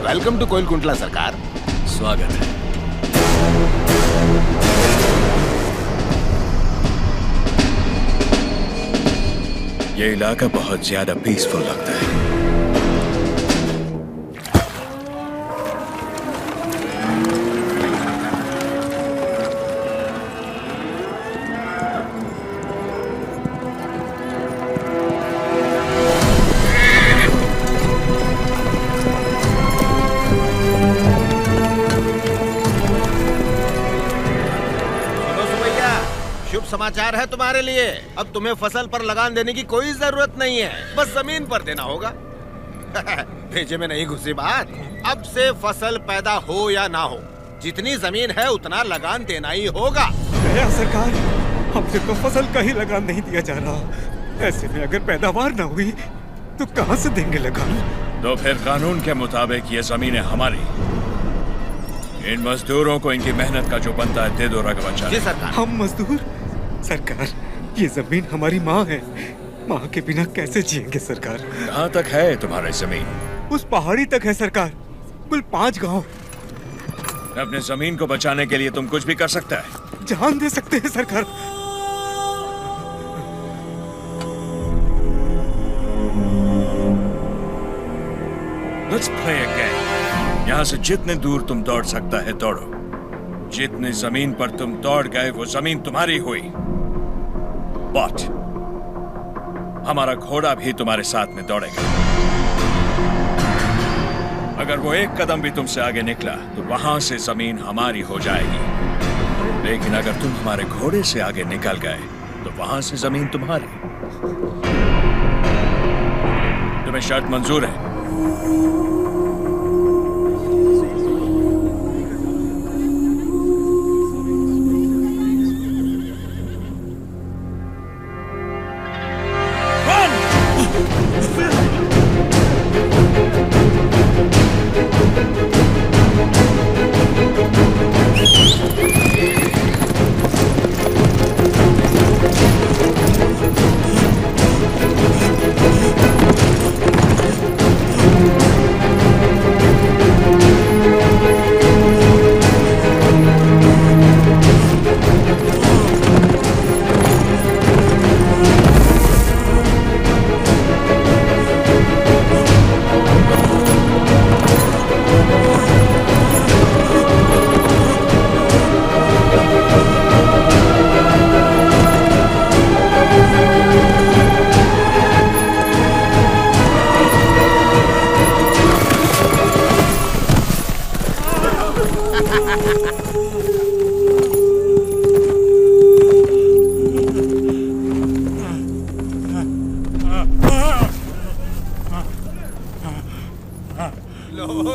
Speaker 17: वेलकम टू कोइलकुंटला सरकार।
Speaker 16: स्वागत है। ये इलाका बहुत ज्यादा पीसफुल लगता है।
Speaker 17: समाचार है तुम्हारे लिए। अब तुम्हें फसल पर लगान देने की कोई जरूरत नहीं है, बस जमीन पर देना होगा। भेजे में नहीं घुसी बात। अब से फसल पैदा हो या ना हो, जितनी जमीन है उतना लगान देना ही होगा।
Speaker 2: सरकार, हमसे तो फसल का ही लगान नहीं दिया जा रहा। ऐसे में अगर पैदावार ना हुई तो कहां से देंगे लगान?
Speaker 16: तो फिर कानून के मुताबिक ये जमीनें हमारी। इन मजदूरों को इनकी मेहनत का जो बनता है दे दो रघुवंश।
Speaker 17: जी सरकार।
Speaker 2: हम मजदूर? सरकार, ये जमीन हमारी माँ है। माँ के बिना कैसे जिएंगे सरकार?
Speaker 16: कहाँ तक है तुम्हारी जमीन?
Speaker 2: उस पहाड़ी तक है सरकार, कुल 5 गांव।
Speaker 16: अपने जमीन को बचाने के लिए तुम कुछ भी कर सकता है।
Speaker 2: जान दे सकते हैं सरकार।
Speaker 16: Let's play a game. यहाँ से जितने दूर तुम दौड़ सकता है दौड़ो। जितनी जमीन पर तुम दौड़ गए वो जमीन तुम्हारी हुई। बट हमारा घोड़ा भी तुम्हारे साथ में दौड़ेगा। अगर वो एक कदम भी तुमसे आगे निकला तो वहां से जमीन हमारी हो जाएगी। लेकिन अगर तुम हमारे घोड़े से आगे निकल गए तो वहां से जमीन तुम्हारी। तुम्हें शर्त मंजूर है?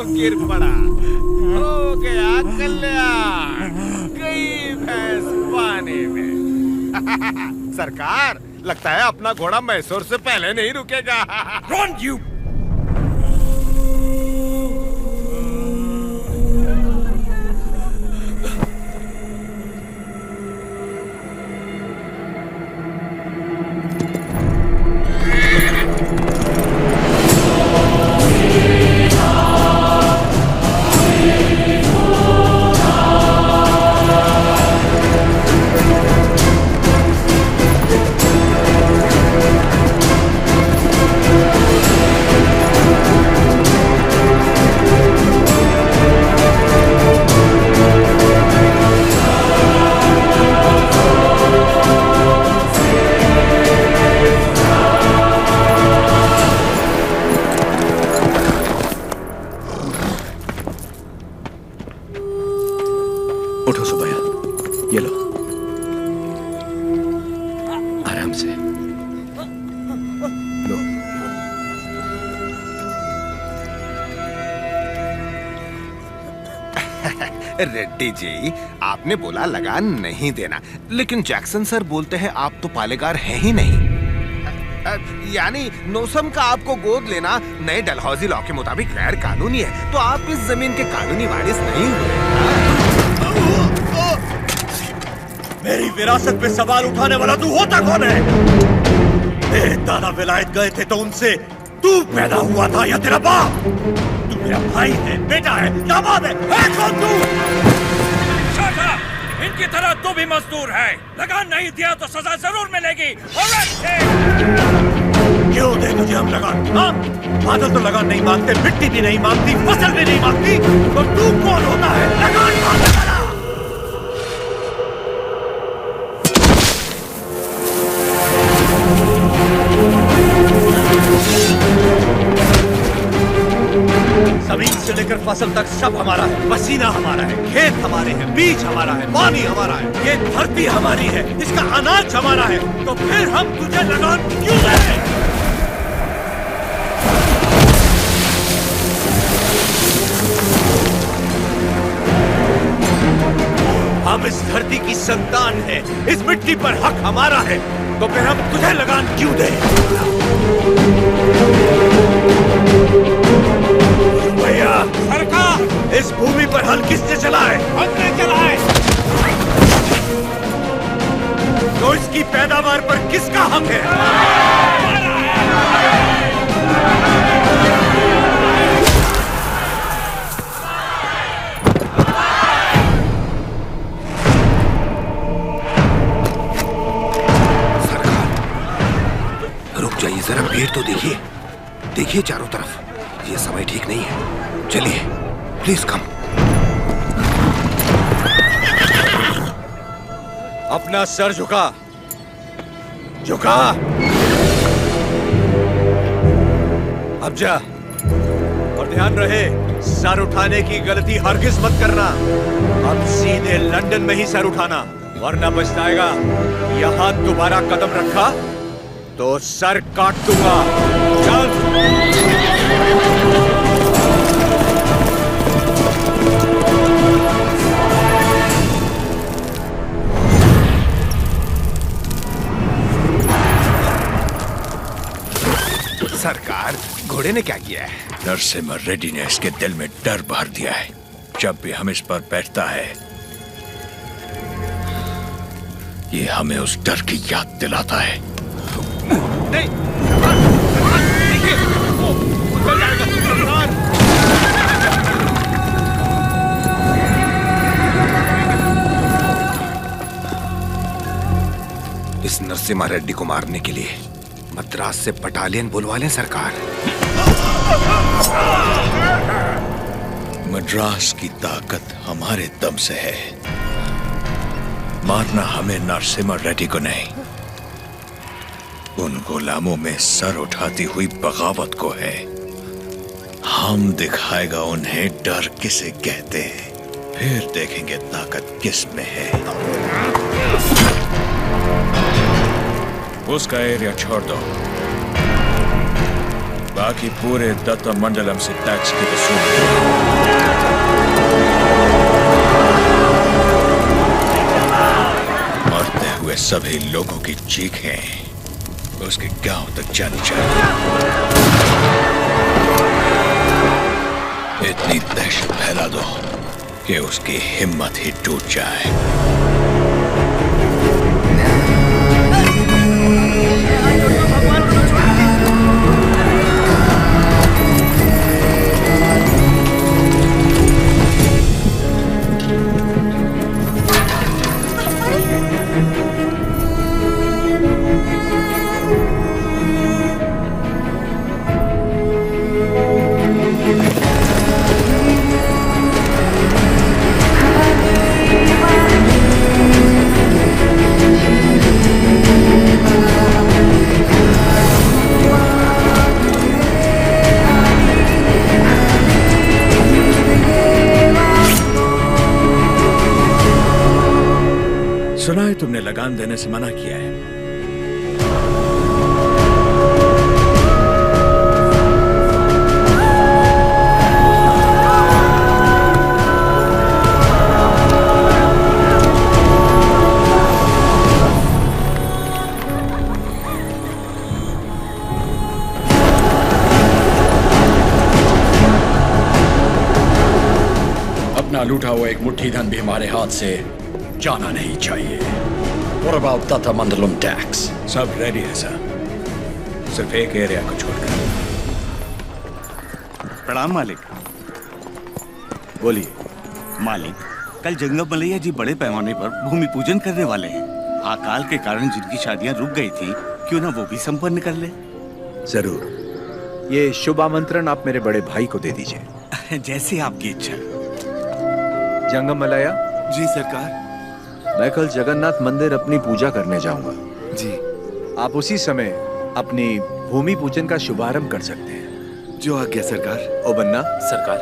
Speaker 17: गिर पड़ा, हो गया कल्याण, गई भैंस पानी में। सरकार, लगता है अपना घोड़ा मैसूर से पहले नहीं रुकेगा।
Speaker 16: Run, you!
Speaker 19: उठो सुबैया, ये लो, आराम से लो।
Speaker 17: रेड्डी जी, आपने बोला लगान नहीं देना, लेकिन जैक्सन सर बोलते हैं आप तो पालेगार हैं ही नहीं। यानी नौसम का आपको गोद लेना नए डलहौजी लॉ के मुताबिक गैर कानूनी है, तो आप इस जमीन के कानूनी वारिस नहीं हुए।
Speaker 7: मेरी विरासत पे सवाल उठाने वाला तू होता कौन है? तेरे दादा विलायत गए थे तो उनसे तू पैदा हुआ था या तेरा बाप? तू मेरा भाई है, बेटा है, दामाद है कौन तू?
Speaker 16: इनकी तरह तू भी मजदूर है, लगान नहीं दिया तो सजा जरूर मिलेगी।
Speaker 7: क्यों दे तुझे हम लगान? हाँ? बादल तो लगान नहीं मांगते, मिट्टी भी नहीं मांगती, फसल भी नहीं मांगती, तो तू कौन होता है लगान मांगने वाला? जमीन से लेकर फसल तक सब हमारा है, पसीना हमारा है, खेत हमारे हैं, बीज हमारा है, पानी हमारा है, ये धरती हमारी है, इसका अनाज हमारा है, तो फिर हम तुझे लगान क्यों दें? हम इस धरती की संतान है, इस मिट्टी पर हक हमारा है, तो फिर हम तुझे लगान क्यों दें? भैया, सरकार, इस भूमि पर हल किसने चलाए? हमने चलाए। तो इसकी पैदावार पर किसका हक है?
Speaker 17: जाइए, जरा भीड़ तो देखिए, देखिए चारों तरफ, ये समय ठीक नहीं है। चलिए, प्लीज कम।
Speaker 7: अपना सर झुका, झुका। अब जा और
Speaker 19: और ध्यान रहे, सर उठाने की गलती हरगिज मत करना। अब सीधे लंदन में ही सर उठाना, वरना पछताएगा। यहां दोबारा कदम रखा तो सर काट दूंगा। चल।
Speaker 17: सरकार, घोड़े ने क्या किया है?
Speaker 16: नरसिम्हा रेड्डी ने इसके दिल में डर भर दिया है। जब भी हम इस पर बैठता है, ये हमें उस डर की याद दिलाता है।
Speaker 17: नहीं, इस नरसिम्हा रेड्डी को मारने के लिए मद्रास से बटालियन बुलवा लें सरकार।
Speaker 16: मद्रास की ताकत हमारे दम से है। मारना हमें नरसिम्हा रेड्डी को नहीं, उन गुलामों में सर उठाती हुई बगावत को है। हम दिखाएगा उन्हें डर किसे कहते हैं, फिर देखेंगे ताकत किस में है। उसका एरिया छोड़ दो, बाकी पूरे दत्त मंडलम से टैक्स की वसूली। मरते हुए सभी लोगों की चीखें उसके गांव तक जानी चाहिए। इतनी दहशत फैला दो कि उसकी हिम्मत ही टूट जाए। सुना है तुमने लगान देने से मना किया है। अपना लूटा हुआ एक मुट्ठी धन भी हमारे हाथ से जाना नहीं चाहिए। What about Tata Mandalam tax? सब रेडी है सर, सिर्फ एक एरिया को छोड़कर।
Speaker 11: प्रणाम मालिक।
Speaker 19: बोलिए।
Speaker 11: मालिक, कल जंगम मलैया जी बड़े पैमाने पर भूमि पूजन करने वाले हैं। अकाल के कारण जिनकी शादियां रुक गई थी, क्यों ना वो भी संपन्न कर ले।
Speaker 19: जरूर, ये शुभ आमंत्रण आप मेरे बड़े भाई को दे दीजिए।
Speaker 11: जैसे आपकी इच्छा।
Speaker 19: जंगम मलैया
Speaker 11: जी सरकार।
Speaker 19: मैं कल जगन्नाथ मंदिर अपनी पूजा करने जाऊंगा
Speaker 11: जी।
Speaker 19: आप उसी समय अपनी भूमि पूजन का शुभारंभ कर सकते हैं।
Speaker 11: जो आज्ञा सरकार।
Speaker 19: ओ बन्ना
Speaker 14: सरकार,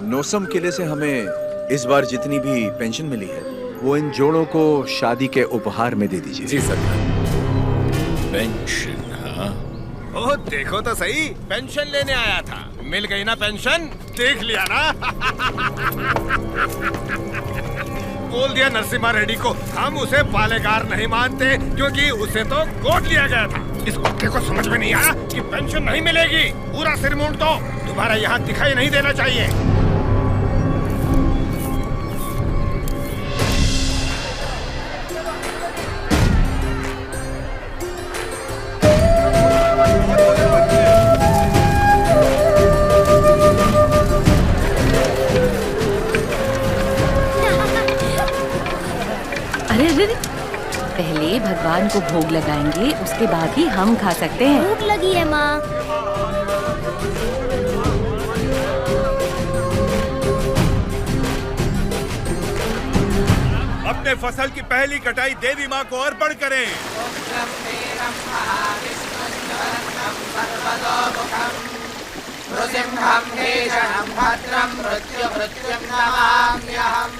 Speaker 19: नोसम किले से हमें इस बार जितनी भी पेंशन मिली है वो इन जोड़ों को शादी के उपहार में दे दीजिए।
Speaker 14: जी सरकार।
Speaker 16: पेंशन? हाँ,
Speaker 17: ओह देखो तो सही, पेंशन लेने आया था, मिल गई ना पेंशन। देख लिया ना। बोल दिया नरसिम्हा रेड्डी को, हम उसे पालेगार नहीं मानते क्योंकि उसे तो गोद लिया गया था। इस कुत्ते को समझ में नहीं आया कि पेंशन नहीं मिलेगी। पूरा सिर मूंड दो, दोबारा यहाँ दिखाई नहीं देना चाहिए।
Speaker 6: पहले भगवान को भोग लगाएंगे, उसके बाद ही हम खा सकते हैं।
Speaker 5: भूख लगी है माँ।
Speaker 13: अपने फसल की पहली कटाई देवी माँ को अर्पण करें।
Speaker 10: नृसिंहं भीषणं भद्रं मृत्युमृत्युं नमाम्यहम्।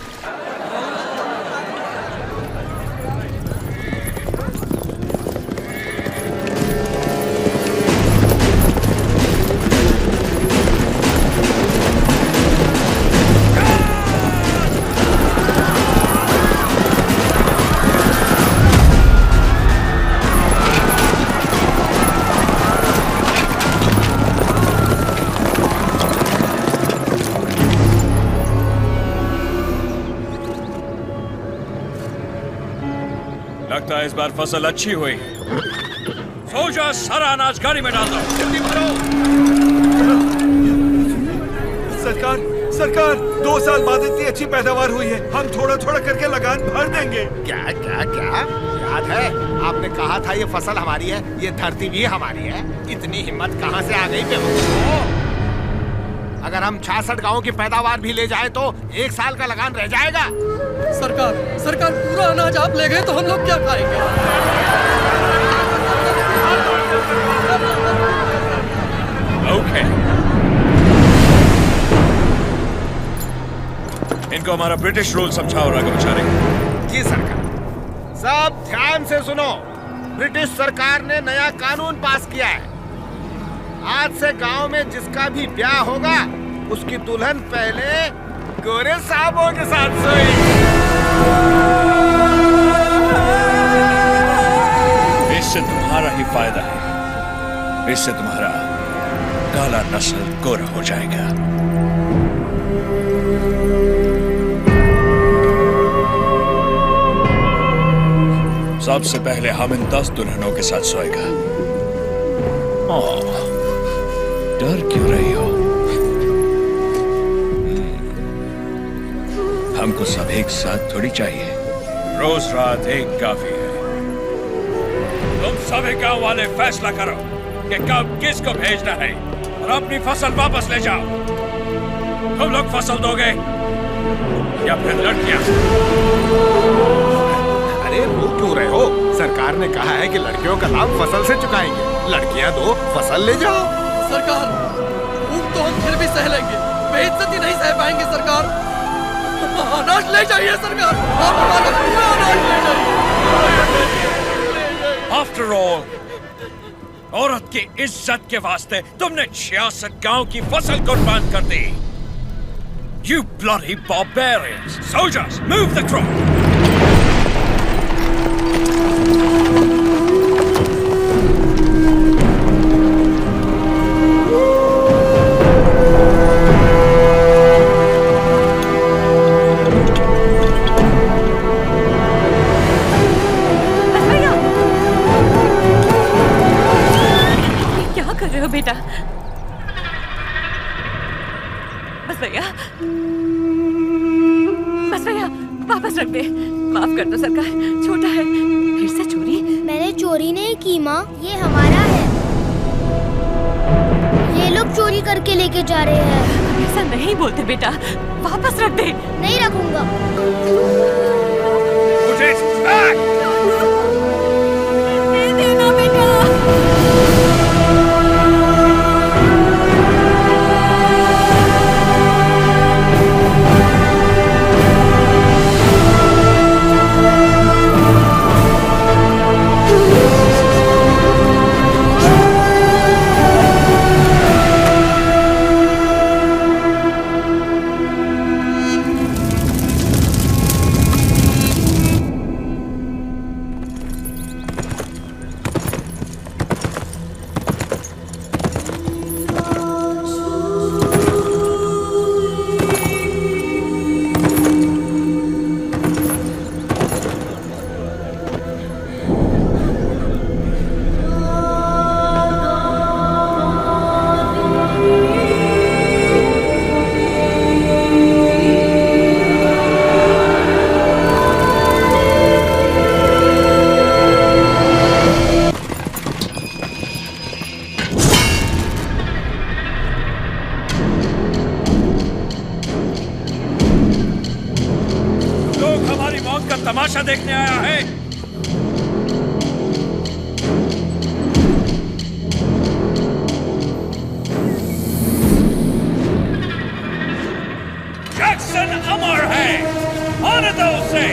Speaker 16: लगता है इस बार फसल अच्छी हुई। सोल्जर्स, सारा अनाज गाड़ी में डाल दो, जल्दी भरो।
Speaker 18: सरकार, सरकार, 2 साल बाद इतनी अच्छी पैदावार हुई है, हम थोड़ा थोड़ा करके लगान भर देंगे।
Speaker 17: क्या क्या क्या याद है आपने कहा था ये फसल हमारी है, ये धरती भी हमारी है। इतनी हिम्मत कहाँ से आ गई बेवकूफ? अगर हम 66 गांवों की पैदावार भी ले जाए तो 1 साल का लगान रह जाएगा।
Speaker 3: सरकार, सरकार, पूरा अनाज आप ले गए तो हम लोग क्या खाएंगे?
Speaker 16: ओके, इनको हमारा ब्रिटिश रूल समझाओ राघवाचार्य।
Speaker 17: जी सरकार। सब ध्यान से सुनो, ब्रिटिश सरकार ने नया कानून पास किया है। आज से गांव में जिसका भी ब्याह होगा उसकी दुल्हन पहले गोरे साहबों के साथ सोएगी।
Speaker 16: इससे तुम्हारा ही फायदा है, इससे तुम्हारा काला नस्ल गोरा हो जाएगा। सबसे पहले हम इन 10 दुल्हनों के साथ सोएगा। ओह, डर क्यों रही हो? हमको सब एक साथ थोड़ी चाहिए, रोज रात एक काफी है। तुम सभी गांव वाले फैसला करो कि कब किसको भेजना है और अपनी फसल वापस ले जाओ। तुम लोग फसल दोगे या फिर लड़कियां?
Speaker 17: अरे रो क्यों रहे हो? सरकार ने कहा है कि लड़कियों का लाभ फसल से चुकाएंगे, लड़कियां दो फसल ले जाओ।
Speaker 3: सरकार, भूख तो हम फिर भी सह लेंगे, बेइज्जती नहीं सह पाएंगे सरकार। अनाज ले जाइए सरकार, आप हमारा पूरा अनाज ले जाइए।
Speaker 16: आफ्टर ऑल, औरत की इज्जत के वास्ते तुमने 66 गांव की फसल कुर्बान कर दी। You bloody barbarians! Soldiers, move the crop!
Speaker 6: बेटा, बस भैया, बस भैया, वापस रख दे। माफ कर दो सरकार, छोटा है। फिर से चोरी?
Speaker 5: मैंने चोरी नहीं की माँ, ये हमारा है। ये लोग चोरी करके लेके जा रहे हैं।
Speaker 6: ऐसा नहीं बोलते बेटा, वापस रख दे।
Speaker 5: नहीं रखूंगा।
Speaker 6: दे देना बेटा।
Speaker 16: तमाशा देखने आया है।
Speaker 7: दो उसे।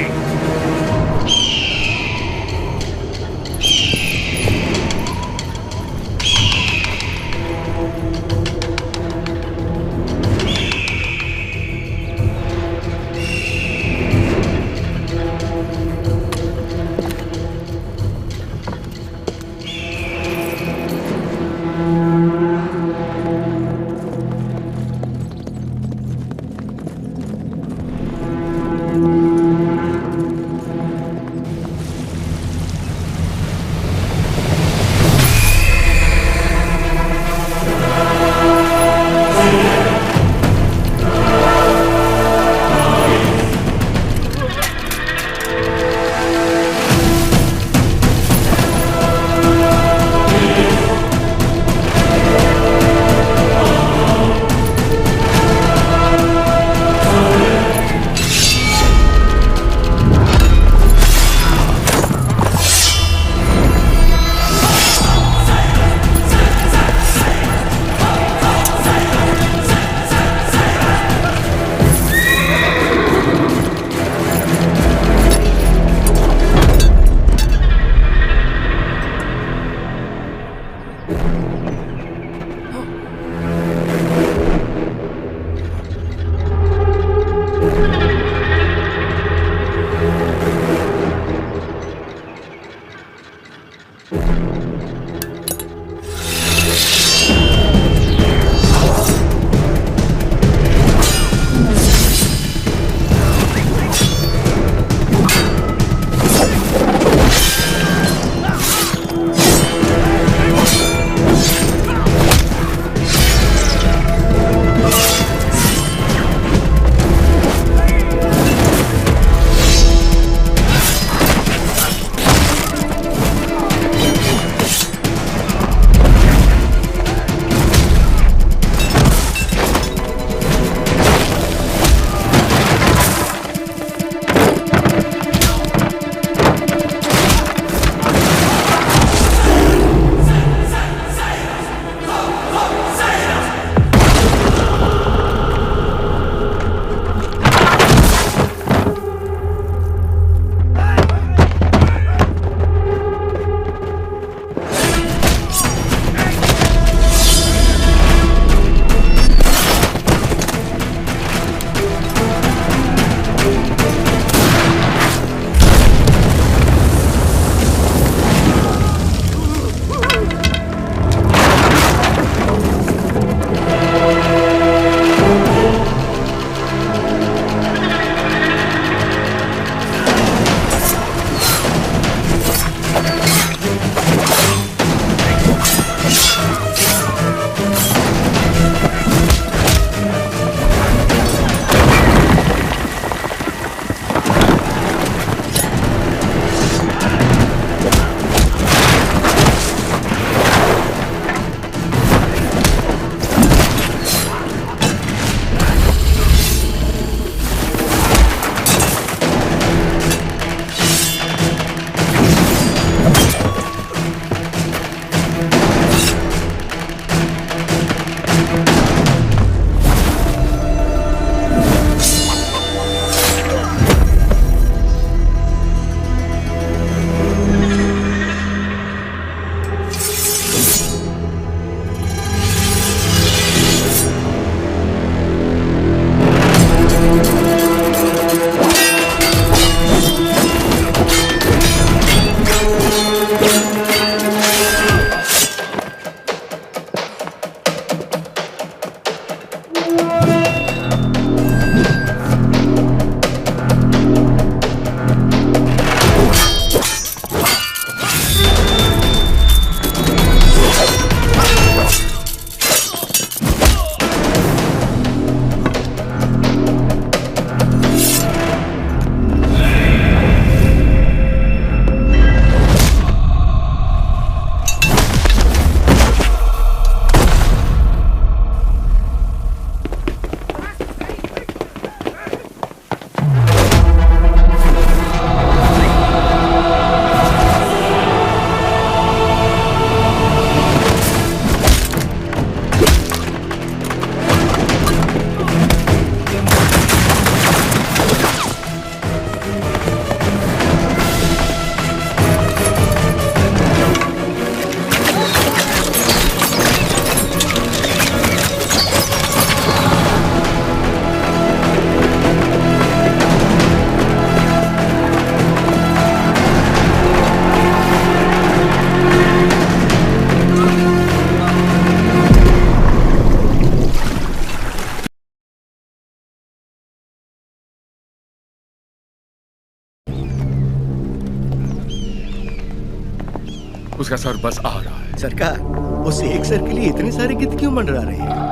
Speaker 17: उसका सर बस आ रहा है।
Speaker 20: सरकार, उस एक सर के लिए इतने सारे गिद्ध क्यों मंडरा रहे हैं?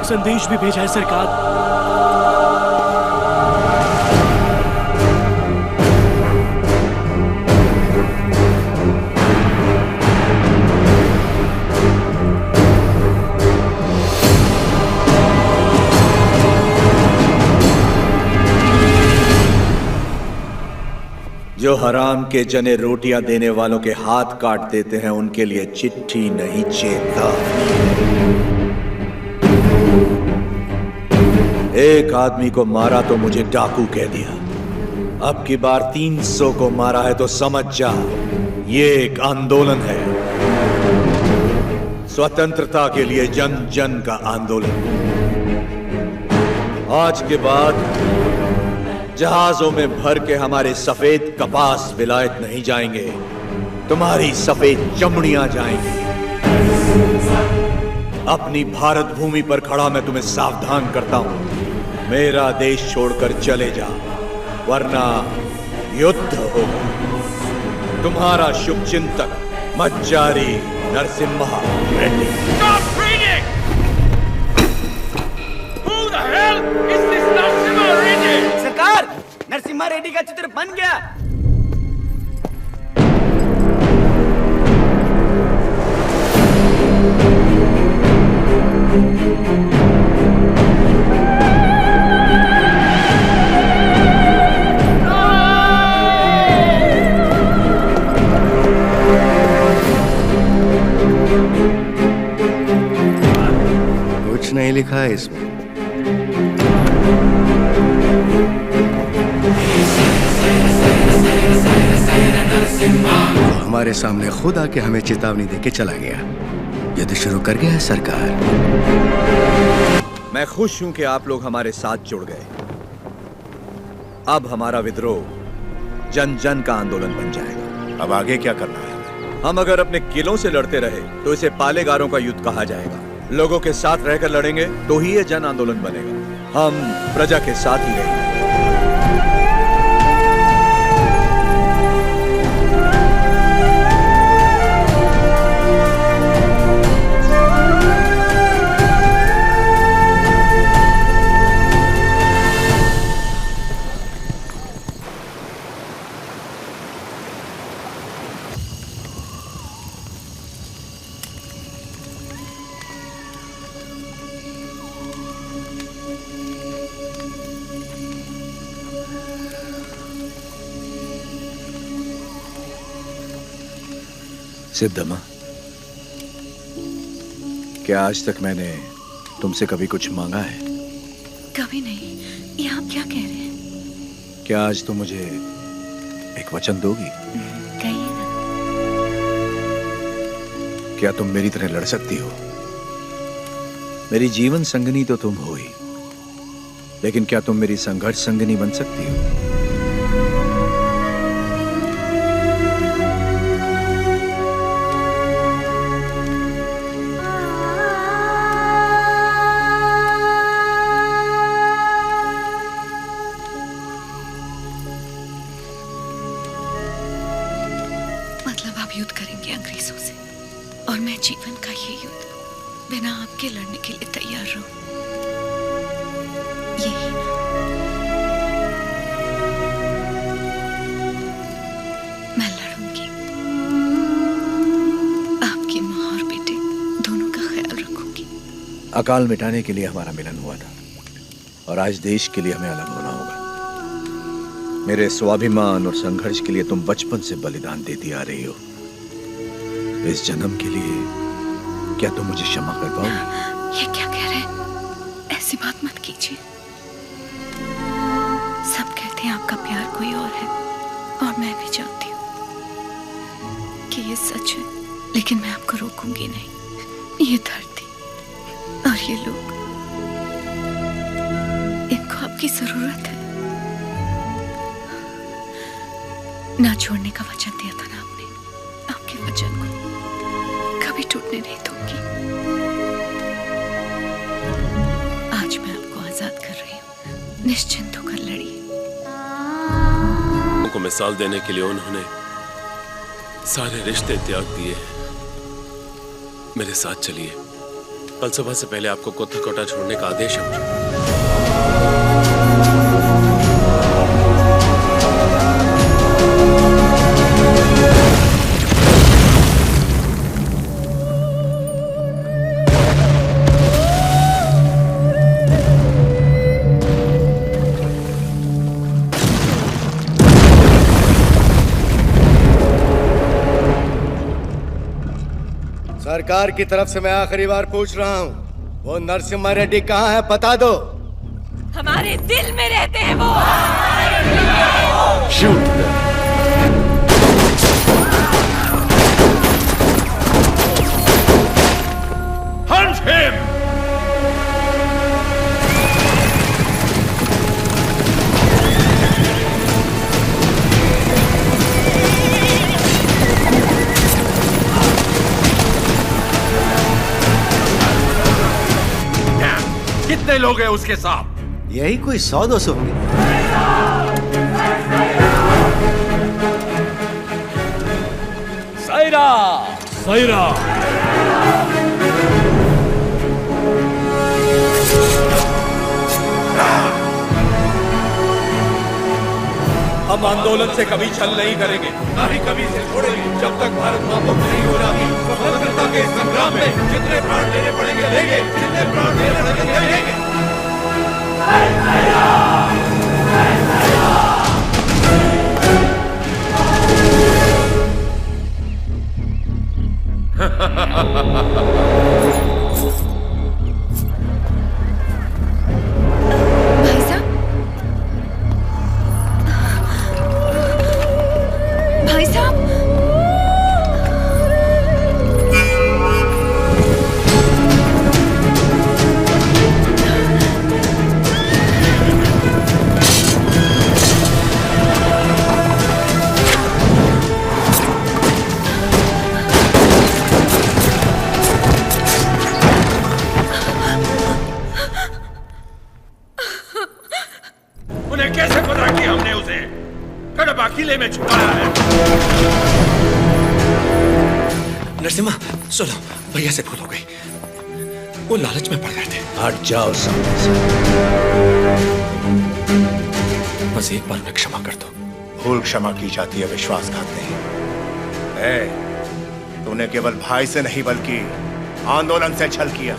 Speaker 8: संदेश भी भेजा है सरकार।
Speaker 19: जो हराम के जने रोटियां देने वालों के हाथ काट देते हैं उनके लिए चिट्ठी नहीं चेतावनी। एक आदमी को मारा तो मुझे डाकू कह दिया, अब की बार 300 को मारा है तो समझ जा ये एक आंदोलन है, स्वतंत्रता के लिए जन जन का आंदोलन। आज के बाद जहाजों में भर के हमारे सफेद कपास विलायत नहीं जाएंगे, तुम्हारी सफेद चमड़ियां जाएंगी। अपनी भारत भूमि पर खड़ा मैं तुम्हें सावधान करता हूं, मेरा देश छोड़कर चले जा वरना युद्ध होगा। तुम्हारा शुभचिंतक मज्जारी Narasimha Reddy.
Speaker 10: Stop reading! Who the hell is this Narasimha Reddy?
Speaker 3: सरकार, नरसिम्हा रेड्डी का चित्र बन गया।
Speaker 20: कुछ नहीं लिखा है इसमें। हमारे सामने खुद आके हमें चेतावनी देके चला गया। युद्ध शुरू कर गया है सरकार।
Speaker 19: मैं खुश हूं कि आप लोग हमारे साथ जुड़ गए। अब हमारा विद्रोह जन जन का आंदोलन बन जाएगा।
Speaker 13: अब आगे क्या करना है?
Speaker 19: हम अगर अपने किलों से लड़ते रहे तो इसे पालेगारों का युद्ध कहा जाएगा। लोगों के साथ रहकर लड़ेंगे तो ही ये जन आंदोलन बनेगा। हम प्रजा के साथ ही रहेंगे। सिद्धम्मा, क्या आज तक मैंने तुमसे कभी कुछ मांगा है?
Speaker 9: कभी नहीं। ये आप क्या कह रहे हैं?
Speaker 19: क्या आज तुम मुझे एक वचन दोगी?
Speaker 9: कहिए ना।
Speaker 19: क्या तुम मेरी तरह लड़ सकती हो? मेरी जीवन संगनी तो तुम हो ही, लेकिन क्या तुम मेरी संघर्ष संगनी बन सकती हो?
Speaker 9: युद्ध करेंगे अंग्रेजों से और मैं जीवन का ये युद्ध बिना आपके लड़ने के लिए तैयार रहूं, यही ना? मैं लड़ूंगी, आपकी माँ और बेटे दोनों का ख्याल रखूंगी।
Speaker 19: अकाल मिटाने के लिए हमारा मिलन हुआ था और आज देश के लिए हमें अलग होना होगा। मेरे स्वाभिमान और संघर्ष के लिए तुम बचपन से बलिदान देती आ रही हो। इस जन्म के लिए क्या तुम मुझे क्षमा कर पाओगी?
Speaker 9: ये क्या कह रहे हैं? ऐसी बात मत कीजिए। सब कहते हैं आपका प्यार कोई और है, और मैं भी जानती हूँ कि ये सच है, लेकिन मैं आपको रोकूंगी नहीं। ये धरती और ये लोग, इनको आपकी जरूरत है। ना छोड़ने का वचन दिया था ना आपने, आपके वचन को कभी टूटने नहीं दूंगी। आज मैं आपको आजाद कर रही हूँ, निश्चिंत होकर लड़िए।
Speaker 1: को मिसाल देने के लिए उन्होंने सारे रिश्ते त्याग दिए। मेरे साथ चलिए, कल सुबह से पहले आपको कोटा छोड़ने का आदेश है मुझे।
Speaker 20: सरकार की तरफ से मैं आखिरी बार पूछ रहा हूँ, वो नरसिम्हा रेड्डी कहाँ है? बता दो।
Speaker 6: हमारे दिल में रहते हैं वो।
Speaker 20: शूट।
Speaker 10: Hunt him!
Speaker 18: कितने लोग हैं उसके साथ?
Speaker 20: यही कोई 100-200 होंगे।
Speaker 16: सायरा! सायरा!
Speaker 18: हम आंदोलन से कभी छल नहीं करेंगे, ना ही कभी इसे छोड़ेंगे, जब तक भारत मां मुक्त नहीं हो जाती। स्वतंत्रता के संग्राम में जितने प्राण लेने पड़ेंगे लेंगे, जितने प्राण लेने पड़ेंगे लेंगे।
Speaker 9: भाई साहब,
Speaker 10: उन्हें कैसे पता कि हमने उसे कड़बा किले में छुपाया है?
Speaker 14: नरसिम्हा, सुनो, भैया से भूल हो गई। वो लालच में पड़ गए थे।
Speaker 19: हट जाओ सामने से।
Speaker 14: बस एक बार में क्षमा कर दो।
Speaker 13: भूल क्षमा की जाती है, विश्वासघात नहीं। तूने केवल भाई से नहीं बल्कि आंदोलन से छल किया।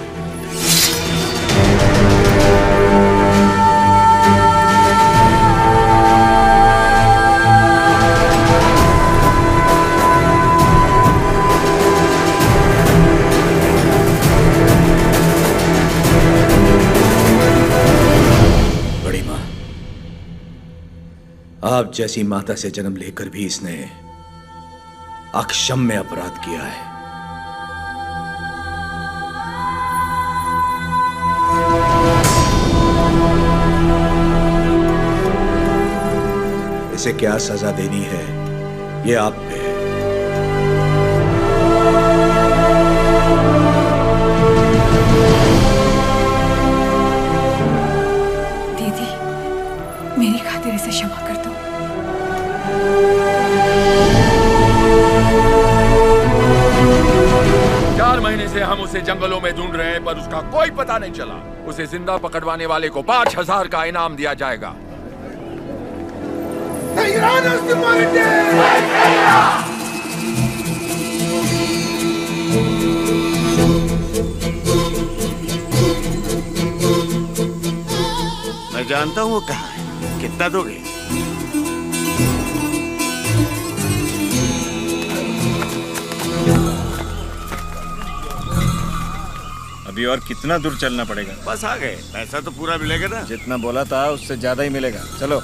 Speaker 19: आप जैसी माता से जन्म लेकर भी इसने अक्षम्य अपराध किया है। इसे क्या सजा देनी है, ये आप पे है।
Speaker 9: दीदी, मेरी खातिर इसे क्षमा कर दो।
Speaker 10: 4 महीने से हम उसे जंगलों में ढूंढ रहे हैं, पर उसका कोई पता नहीं चला। उसे जिंदा पकड़वाने वाले को 5000 का इनाम दिया जाएगा।
Speaker 11: मैं जानता हूँ वो कहाँ है। कितना दोगे?
Speaker 16: अभी और कितना दूर चलना पड़ेगा?
Speaker 7: बस आ गए। पैसा तो पूरा मिलेगा ना?
Speaker 16: जितना बोला था उससे ज्यादा ही मिलेगा। चलो।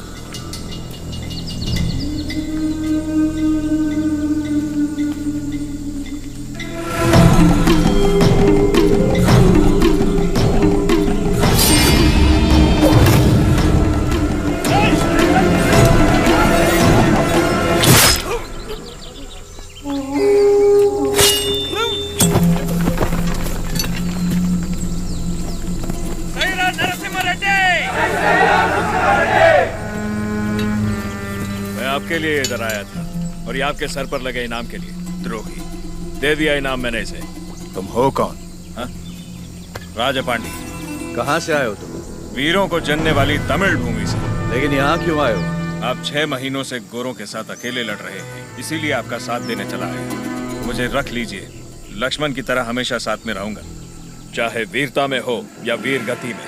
Speaker 16: आपके लिए इधर आया था और ये आपके सर पर लगे इनाम के लिए। द्रोही, दे दिया इनाम मैंने इसे।
Speaker 7: तुम हो कौन?
Speaker 16: राजा पांडी।
Speaker 19: कहाँ से आए हो तुम?
Speaker 16: वीरों को जनने वाली तमिल भूमि से।
Speaker 19: लेकिन यहाँ क्यों आए हो?
Speaker 16: आप 6 महीनों से गोरों के साथ अकेले लड़ रहे हैं, इसीलिए आपका साथ देने चला आया। मुझे रख लीजिए, लक्ष्मण की तरह हमेशा साथ में रहूंगा, चाहे वीरता में हो या वीर गति में।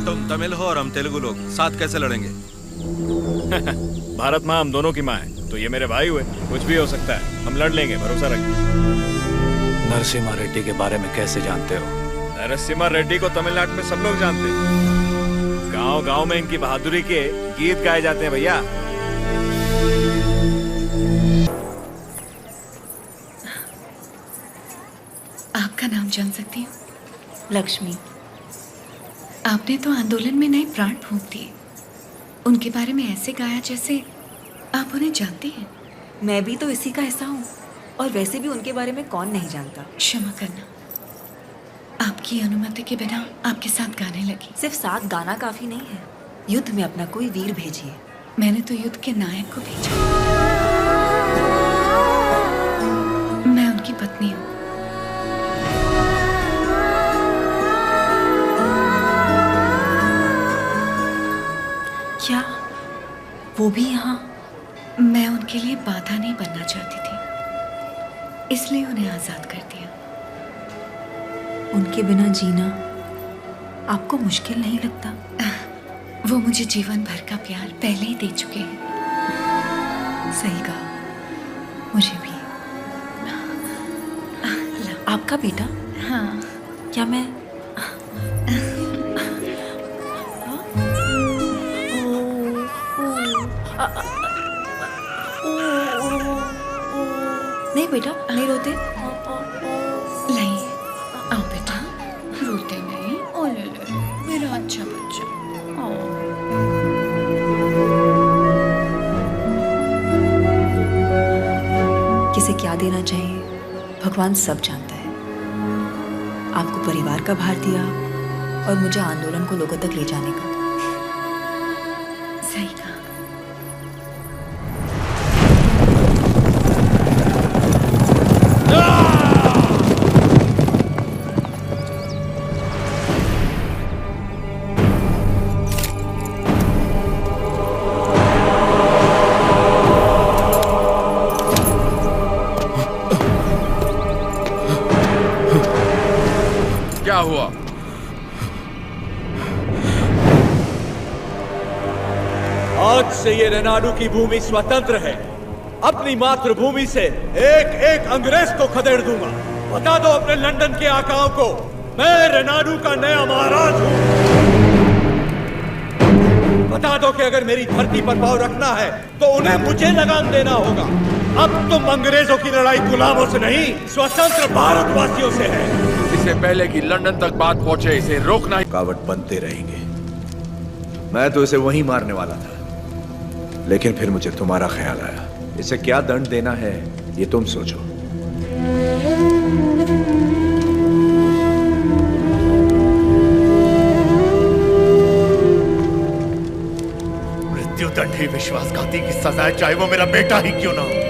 Speaker 19: तुम तमिल हो और हम तेलुगु लोग, साथ कैसे लड़ेंगे?
Speaker 16: भारत माँ हम दोनों की माँ है, तो ये मेरे भाई हुए। कुछ भी हो सकता है, हम लड़ लेंगे, भरोसा रखिए।
Speaker 19: नरसिम्हा रेड्डी के बारे में कैसे जानते हो?
Speaker 16: नरसिम्हा रेड्डी को तमिलनाडु में सब लोग जानते हैं। गांव गांव में इनकी बहादुरी के गीत गाए जाते हैं भैया।
Speaker 9: आपका नाम जान सकती हूँ?
Speaker 12: लक्ष्मी।
Speaker 9: आपने तो आंदोलन में नए प्राण फूंक दिए। उनके बारे में ऐसे गाया जैसे आप उन्हें जानते हैं।
Speaker 12: मैं भी तो इसी का हिस्सा हूँ, और वैसे भी उनके बारे में कौन नहीं जानता।
Speaker 9: क्षमा करना, आपकी अनुमति के बिना आपके साथ गाने लगी।
Speaker 12: सिर्फ साथ गाना काफी नहीं है, युद्ध में अपना कोई वीर भेजिए।
Speaker 9: मैंने तो युद्ध के नायक को भेजा। मैं उनकी पत्नी हूँ।
Speaker 12: क्या वो भी यहाँ?
Speaker 9: मैं उनके लिए बाधा नहीं बनना चाहती थी, इसलिए उन्हें आजाद कर दिया।
Speaker 12: उनके बिना जीना आपको मुश्किल नहीं लगता?
Speaker 9: वो मुझे जीवन भर का प्यार पहले ही दे चुके हैं।
Speaker 12: सही कहा, मुझे भी। आपका बेटा?
Speaker 9: हाँ।
Speaker 12: क्या मैं नहीं बेटा, नहीं रोते।
Speaker 9: नहीं, आओ बेटा, रोते नहीं। ओ ले ले, मेरा अच्छा बच्चा।
Speaker 12: किसे क्या देना चाहिए भगवान सब जानता है। आपको परिवार का भार दिया और मुझे आंदोलन को लोगों तक ले जाने का।
Speaker 9: सही कहा।
Speaker 10: क्या हुआ?
Speaker 18: आज से ये रेनाडू की भूमि स्वतंत्र है। अपनी मातृभूमि से एक एक अंग्रेज को खदेड़ दूंगा। बता दो अपने लंदन के आकाओं को, मैं रेनाडू का नया महाराज हूं। बता दो कि अगर मेरी धरती पर पांव रखना है तो उन्हें मुझे लगाम देना होगा। अब तुम अंग्रेजों की लड़ाई गुलामों से नहीं, स्वतंत्र भारतवासियों से है।
Speaker 10: इससे पहले कि लंदन तक बात पहुंचे, इसे रोकना ही।
Speaker 19: रुकावट बनते रहेंगे। मैं तो इसे वहीं मारने वाला था, लेकिन फिर मुझे तुम्हारा ख्याल आया। इसे क्या दंड देना है ये तुम सोचो।
Speaker 7: मृत्यु दंड ही विश्वासघाती की सजा है, चाहे वो मेरा बेटा ही क्यों ना हो।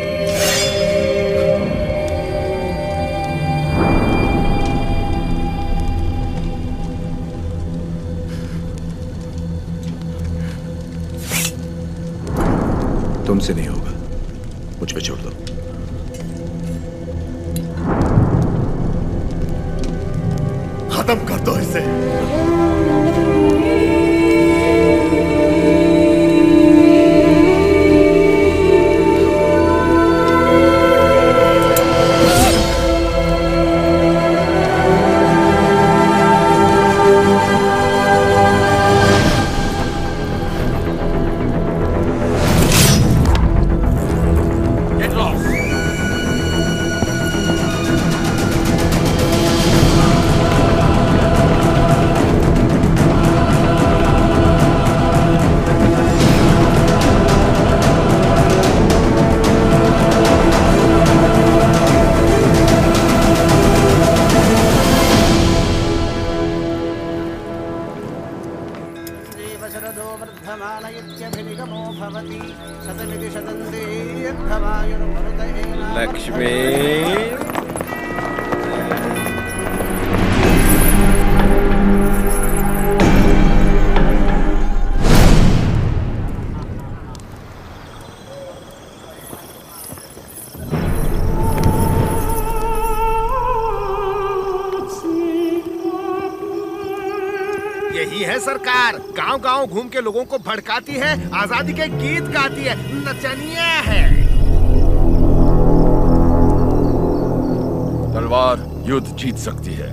Speaker 19: तुमसे नहीं होगा, मुझ पे छोड़ दो।
Speaker 7: खत्म कर दो इसे।
Speaker 17: शरदो वर्धमान इत्यभिनिगमो भवति शतमिति शतन्तेर्भवायुर्भवतेन लक्ष्मी यही है सरकार, गांव-गांव घूम के लोगों को भड़काती है, आजादी के गीत गाती है, नचनिया है।
Speaker 10: तलवार युद्ध जीत सकती है,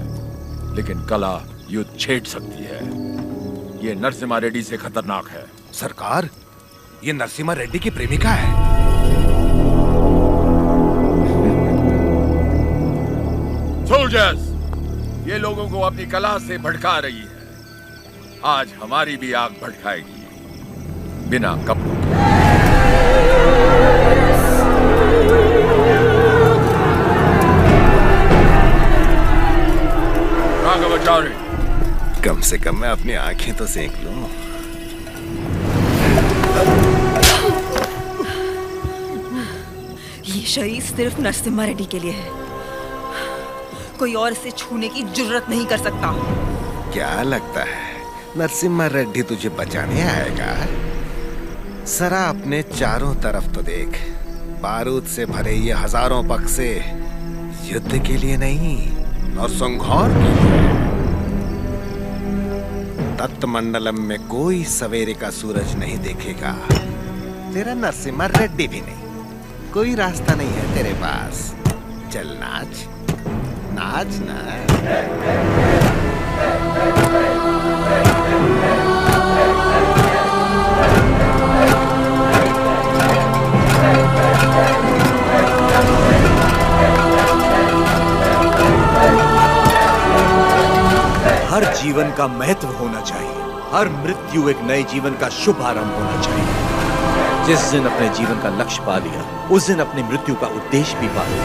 Speaker 10: लेकिन कला युद्ध छेड़ सकती है। ये नरसिम्हा रेड्डी से खतरनाक है।
Speaker 17: सरकार, ये नरसिम्हा रेड्डी की प्रेमिका है।
Speaker 10: सोल्जर्स, ये लोगों को अपनी कला से भड़का रही है। आज हमारी भी आग भड़काएगी, बिना कपड़ों के। राघवाचार्य,
Speaker 17: कम से कम मैं अपनी आंखें तो सेक लूं।
Speaker 12: ये शरीर सिर्फ नरसिम्हा रेड्डी के लिए है, कोई और इसे छूने की जुर्रत नहीं कर सकता।
Speaker 17: क्या लगता है नरसिम्हा रेड्डी तुझे बचाने आएगा? जरा अपने चारों तरफ तो देख, बारूद से भरे ये हजारों बक्से युद्ध के लिए नहीं, नरसंहार के लिए। तत्मंडलम में कोई सवेरे का सूरज नहीं देखेगा, तेरा नरसिम्हा रेड्डी भी नहीं। कोई रास्ता नहीं है तेरे पास। चल नाच, नाच ना।
Speaker 19: हर जीवन का महत्व होना चाहिए, हर मृत्यु एक नए जीवन का शुभ आरंभ होना चाहिए। जिस दिन अपने जीवन का लक्ष्य पा लिया, उस दिन अपनी मृत्यु का उद्देश्य भी पा लेना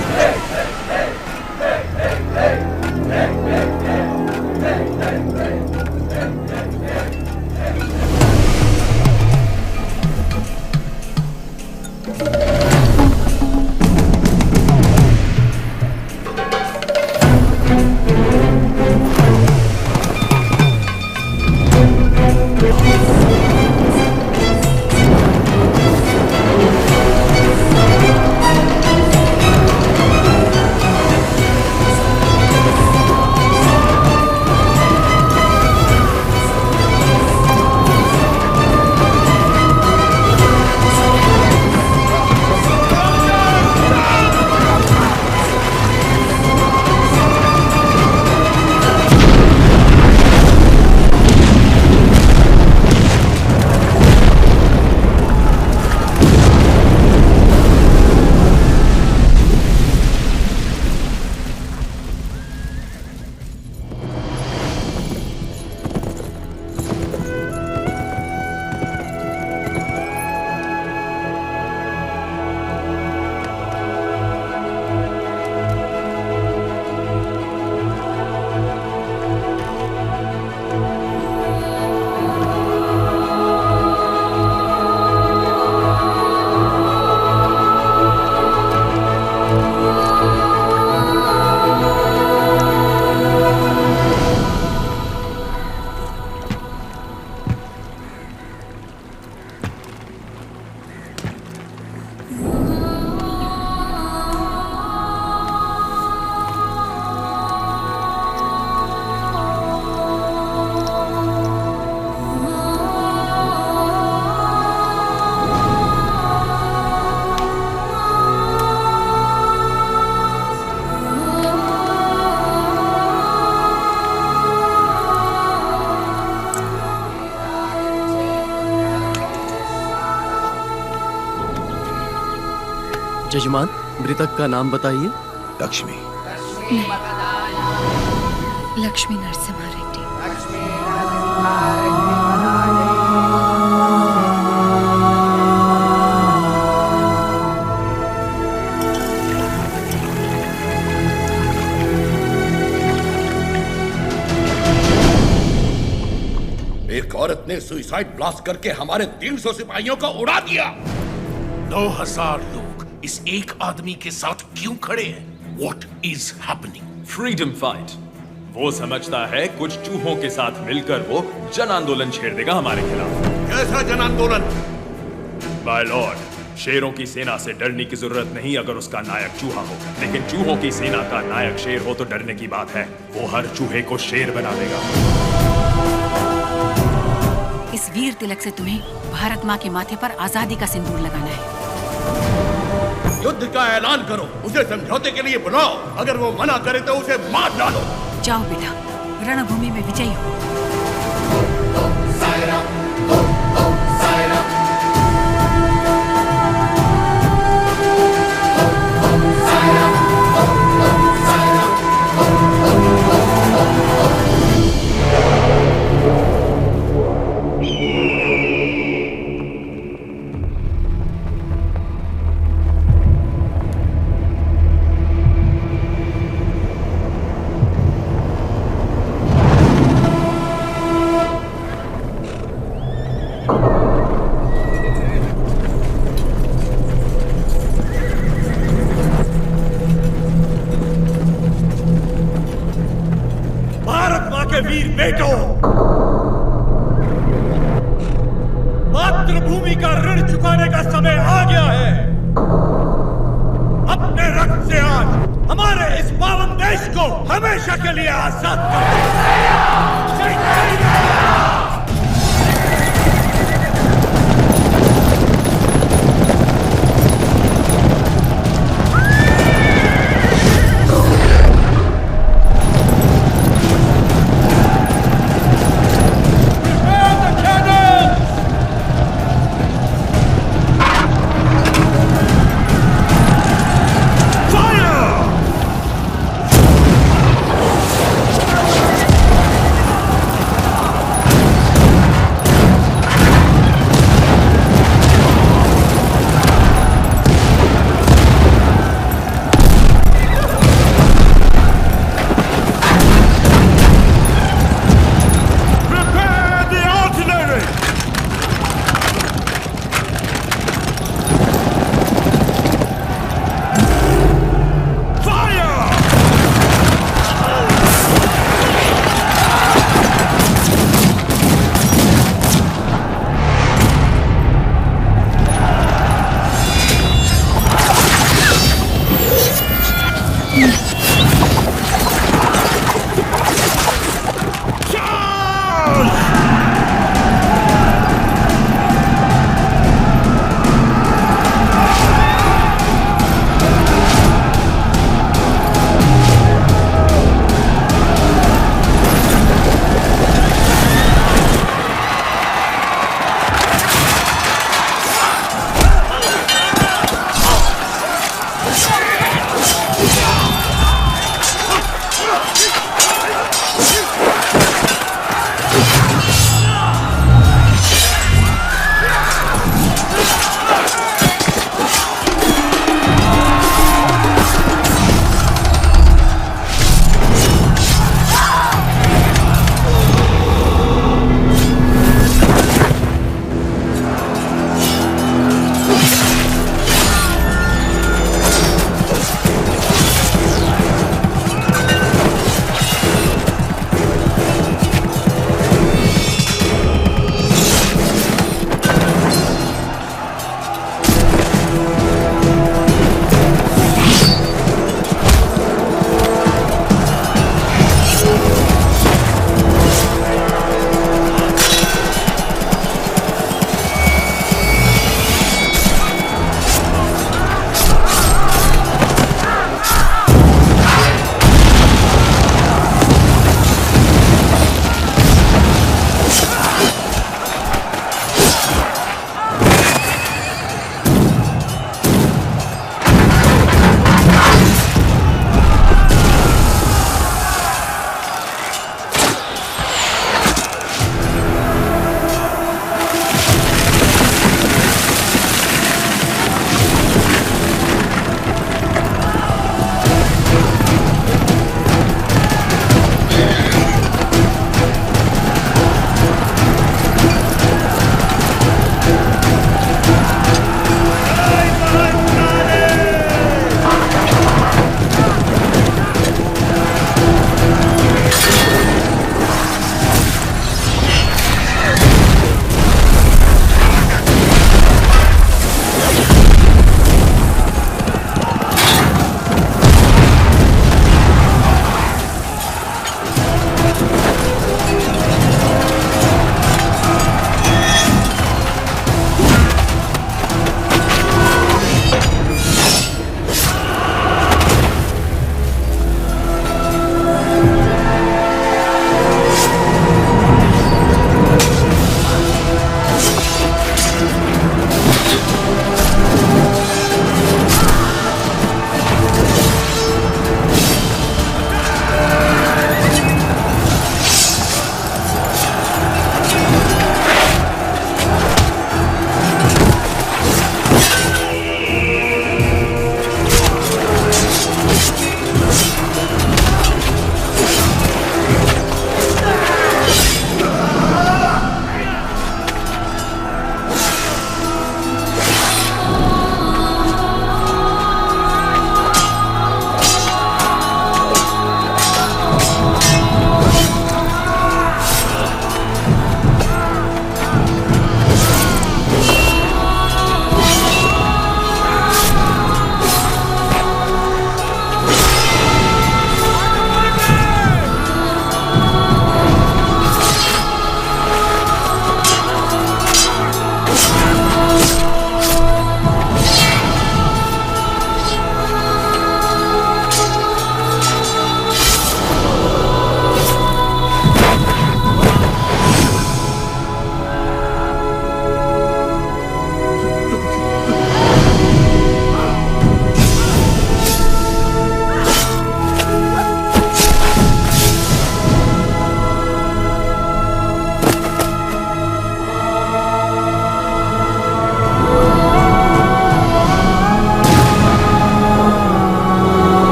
Speaker 3: जजमान, मृतक का नाम बताइए।
Speaker 19: लक्ष्मी।
Speaker 9: लक्ष्मी नरसिम्हा रेड्डी।
Speaker 4: एक औरत ने सुइसाइड ब्लास्ट करके हमारे 300 सिपाहियों को उड़ा दिया।
Speaker 22: 9000 लोग इस एक आदमी के साथ क्यों खड़े हैं? What is happening?
Speaker 23: Freedom fight. वो समझता है कुछ चूहों के साथ मिलकर वो जन आंदोलन छेड़ देगा हमारे खिलाफ।
Speaker 4: कैसा जन आंदोलन?
Speaker 23: माय लॉर्ड, शेरों की सेना से डरने की जरूरत नहीं अगर उसका नायक चूहा हो, लेकिन चूहों की सेना का नायक शेर हो तो डरने की बात है। वो हर चूहे को शेर बना देगा।
Speaker 24: इस वीर तिलक से तुम्हें भारत माँ के माथे पर आजादी का सिंदूर लगाना है।
Speaker 4: युद्ध का ऐलान करो, उसे समझौते के लिए बुलाओ। अगर वो मना करे तो उसे मार डालो।
Speaker 24: जाओ बेटा, रणभूमि में विजयी हो।
Speaker 18: वीर बेटों, मातृभूमि का ऋण चुकाने का समय आ गया है। अपने रक्त से आज हमारे इस पावन देश को हमेशा के लिए आजाद कर दो।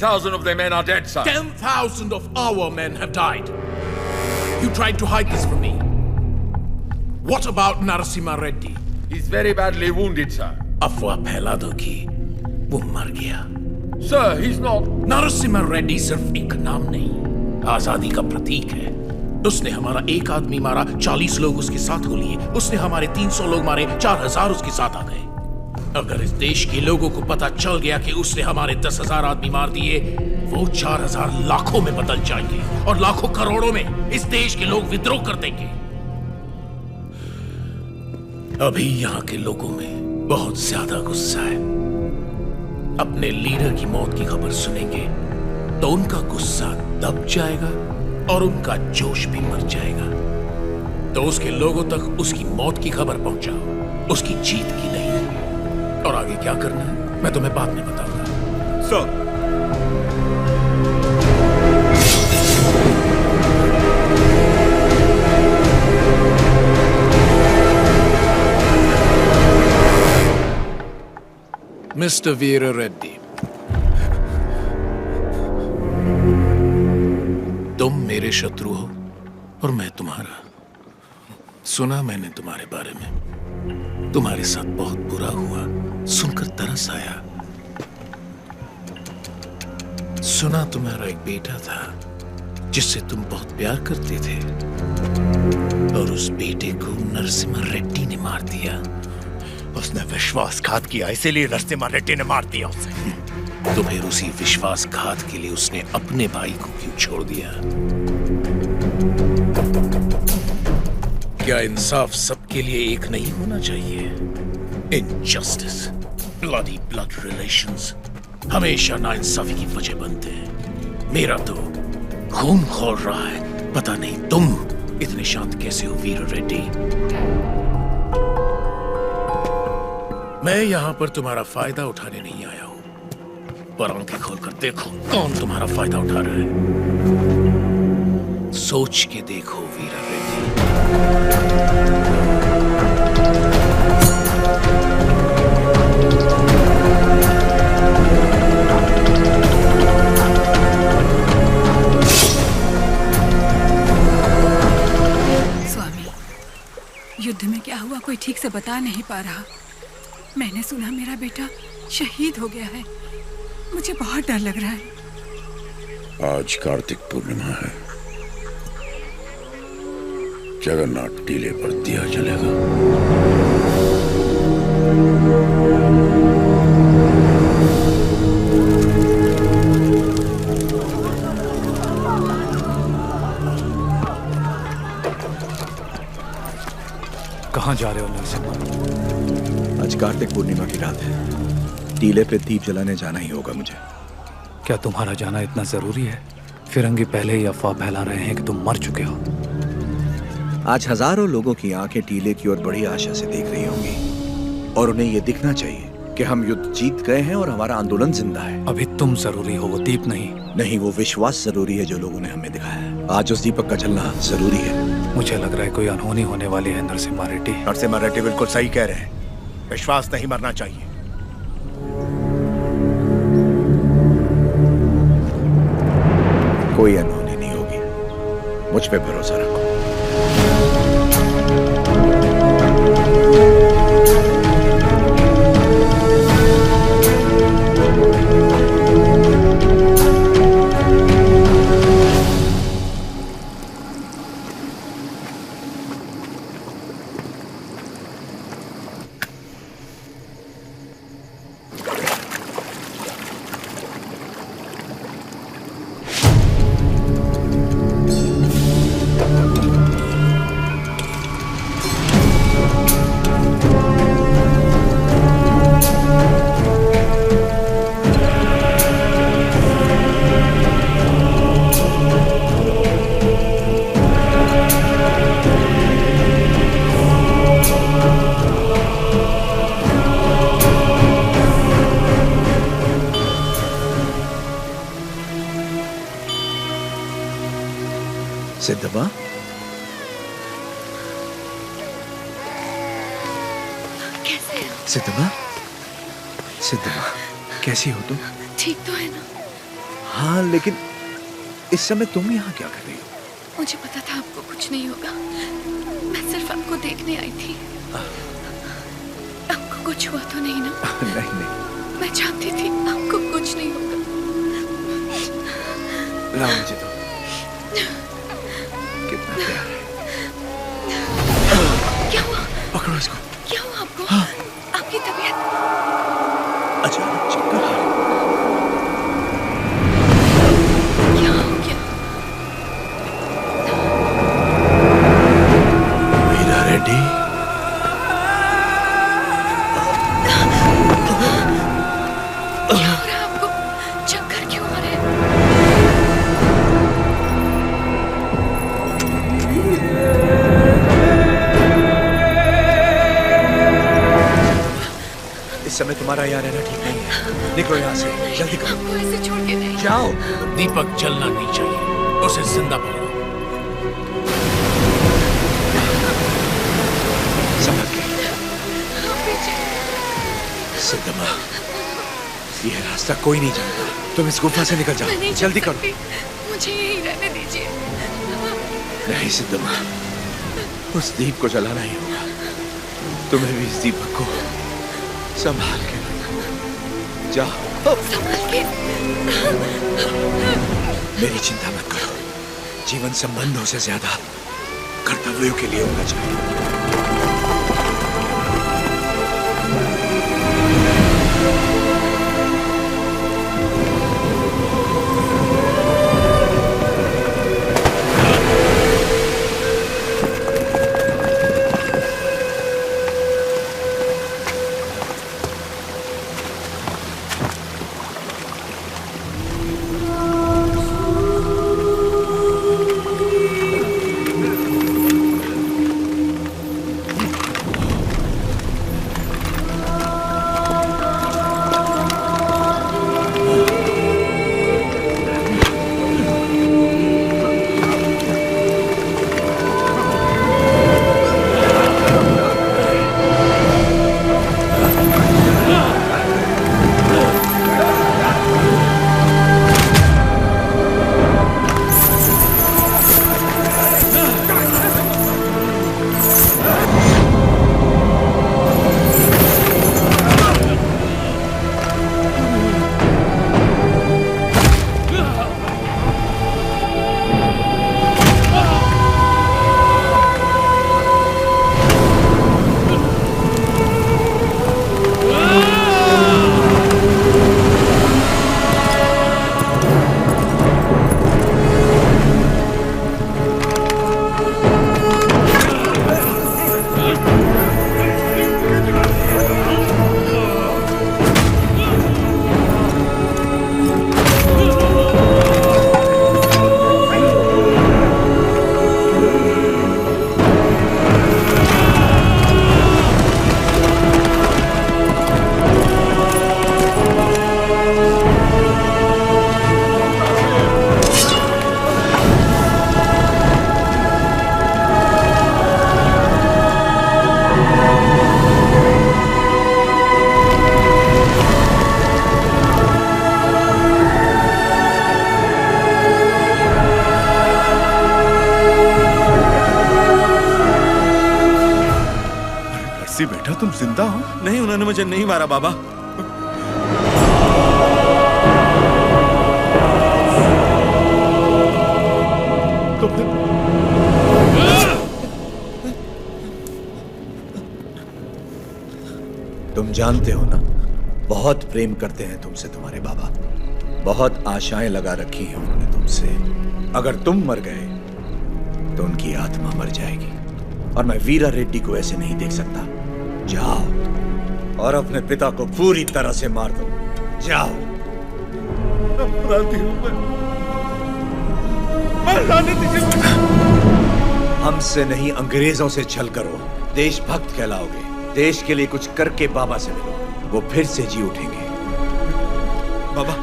Speaker 10: 10,000 of their men are dead, sir.
Speaker 22: 10,000 of our men have died. You tried to hide this from me. What about Narasimha Reddy?
Speaker 10: He's very badly wounded, sir.
Speaker 22: अफवाह फैला दो कि वो मर गया।
Speaker 10: Sir, he's not.
Speaker 22: Narasimha Reddy सिर्फ एक नाम नहीं, आजादी का प्रतीक है। उसने हमारा एक आदमी मारा, 40 लोग उसके साथ हो लिए। उसने हमारे 300 लोग मारे, 4000 उसके साथ आ गए। अगर इस देश के लोगों को पता चल गया कि उसने हमारे 10,000 आदमी मार दिए, वो 4000 लाखों में बदल जाएंगे और लाखों करोड़ों में इस देश के लोग विद्रोह कर देंगे। अभी यहाँ के लोगों में बहुत ज्यादा गुस्सा है। अपने लीडर की मौत की खबर सुनेंगे तो उनका गुस्सा दब जाएगा और उनका जोश भी मर जाएगा। तो उसके लोगों तक उसकी मौत की खबर पहुंचाओ, उसकी जीत की नहीं। और आगे क्या करना है मैं तुम्हें बाद में बताऊंगा।
Speaker 11: सर,
Speaker 22: मिस्टर वीर रेड्डी, तुम मेरे शत्रु हो और मैं तुम्हारा। सुना मैंने तुम्हारे बारे में, तुम्हारे साथ बहुत बुरा हुआ, सुनकर तरस आया। सुना तुम्हारा एक बेटा था जिससे तुम बहुत प्यार करते थे और उस बेटे को नरसिम्हा रेड्डी ने मार दिया।
Speaker 11: उसने विश्वासघात किया, इसीलिए नरसिम्हा रेड्डी ने मार दिया उसे।
Speaker 22: तो फिर उसी विश्वासघात के लिए उसने अपने भाई को क्यों छोड़ दिया? क्या इंसाफ सबके लिए एक नहीं होना चाहिए? इनजस्टिस, ब्लडी ब्लड रिलेशंस हमेशा नाइंसाफी की वजह बनते हैं। मेरा तो खून खौल रहा है। पता नहीं तुम इतने शांत कैसे हो वीर रेड्डी। मैं यहां पर तुम्हारा फायदा उठाने नहीं आया हूं, पर आंखें खोलकर देखो कौन तुम्हारा फायदा उठा रहा है। सोच के देखो वीर रेड्डी।
Speaker 24: स्वामी, युद्ध में क्या हुआ कोई ठीक से बता नहीं पा रहा। मैंने सुना मेरा बेटा शहीद हो गया है। मुझे बहुत डर लग रहा है।
Speaker 2: आज कार्तिक पूर्णिमा है। जगन्नाथ टीले पर दिया जलेगा।
Speaker 16: कहाँ जा रहे हो नरसिम्हा?
Speaker 19: आज कार्तिक पूर्णिमा की रात है। टीले पे दीप जलाने जाना ही होगा मुझे।
Speaker 16: क्या तुम्हारा जाना इतना जरूरी है? फिरंगी पहले ही अफवाह फैला रहे हैं कि तुम मर चुके हो।
Speaker 19: आज हजारों लोगों की आंखें टीले की ओर बड़ी आशा से देख रही होंगी और उन्हें यह दिखना चाहिए कि हम युद्ध जीत गए हैं और हमारा आंदोलन जिंदा है।
Speaker 16: अभी तुम जरूरी हो, वो दीप नहीं।
Speaker 19: नहीं, वो विश्वास जरूरी है जो लोगों ने हमें दिखाया है। आज उस दीपक का जलना जरूरी है।
Speaker 16: मुझे लग रहा है कोई अनहोनी होने वाली है नरसिम्हा रेड्डी।
Speaker 11: नरसिम्हा रेड्डी बिल्कुल सही कह रहे हैं। विश्वास नहीं मरना चाहिए।
Speaker 19: कोई अनहोनी नहीं होगी, मुझ पे भरोसा रखो। सिद्धबा,
Speaker 9: कैसे हो?
Speaker 19: सिद्धबा, सिद्धबा, कैसी हो तुम?
Speaker 9: ठीक तो है ना?
Speaker 19: हाँ, लेकिन इस समय तुम यहाँ क्या कर रही हो?
Speaker 9: मुझे पता था आपको कुछ नहीं होगा। मैं सिर्फ आपको देखने आई थी। आपको कुछ हुआ तो नहीं ना?
Speaker 19: नहीं नहीं।
Speaker 9: मैं जानती थी आपको कुछ नहीं होगा।
Speaker 19: लाओ मुझे तो। कितना प्यार है।
Speaker 9: क्या हुआ?
Speaker 19: पकड़ो इसको।
Speaker 9: क्या हुआ आपको?
Speaker 19: हाँ।
Speaker 9: आपकी तबीयत?
Speaker 19: अचानक चक्कर आ रहे।
Speaker 9: क्या हो गया?
Speaker 19: वीरा रेड्डी।
Speaker 9: क्या हो रहा है आपको? चक्कर क्यों आ रहे हैं?
Speaker 19: इस समय तुम्हारा यहाँ रहना ठीक नहीं है। निकलो यहाँ से, जल्दी करो।
Speaker 9: आपको ऐसे छोड़ के नहीं
Speaker 19: जाओ।
Speaker 22: दीपक जलना नहीं चाहिए, उसे जिंदा पकड़ो।
Speaker 19: संभल के।
Speaker 9: पीछे।
Speaker 19: सिद्धम्मा, ये रास्ता कोई नहीं जानता। तुम इस गुफा से निकल
Speaker 9: मैं
Speaker 19: जाओ,
Speaker 9: नहीं
Speaker 19: जल्दी
Speaker 9: चल
Speaker 19: करो।
Speaker 9: सकती। मुझे यहीं रहने दीजिए।
Speaker 19: नहीं सिद्धम्मा, उस दीप को जलाना ही होगा। तुम्हें भी इस दीपक को संभाल के जाओ।
Speaker 9: संभाल के।
Speaker 19: मेरी चिंता मत करो। जीवन संबंधों से ज्यादा कर्तव्यों के लिए होना चाहिए।
Speaker 11: बेटा तुम जिंदा हो? नहीं, उन्होंने मुझे नहीं मारा बाबा। तो फिर
Speaker 19: तुम जानते हो ना, बहुत प्रेम करते हैं तुमसे तुम्हारे बाबा। बहुत आशाएं लगा रखी हैं उन्होंने तुमसे। अगर तुम मर गए तो उनकी आत्मा मर जाएगी, और मैं वीरा रेड्डी को ऐसे नहीं देख सकता। जाओ और अपने पिता को पूरी तरह से मार दो। जाओ।
Speaker 11: अपराधी हूं मैं।
Speaker 19: हमसे नहीं, अंग्रेजों से छल करो, देशभक्त कहलाओगे। देश के लिए कुछ करके बाबा से मिलो, वो फिर से जी उठेंगे।
Speaker 11: बाबा,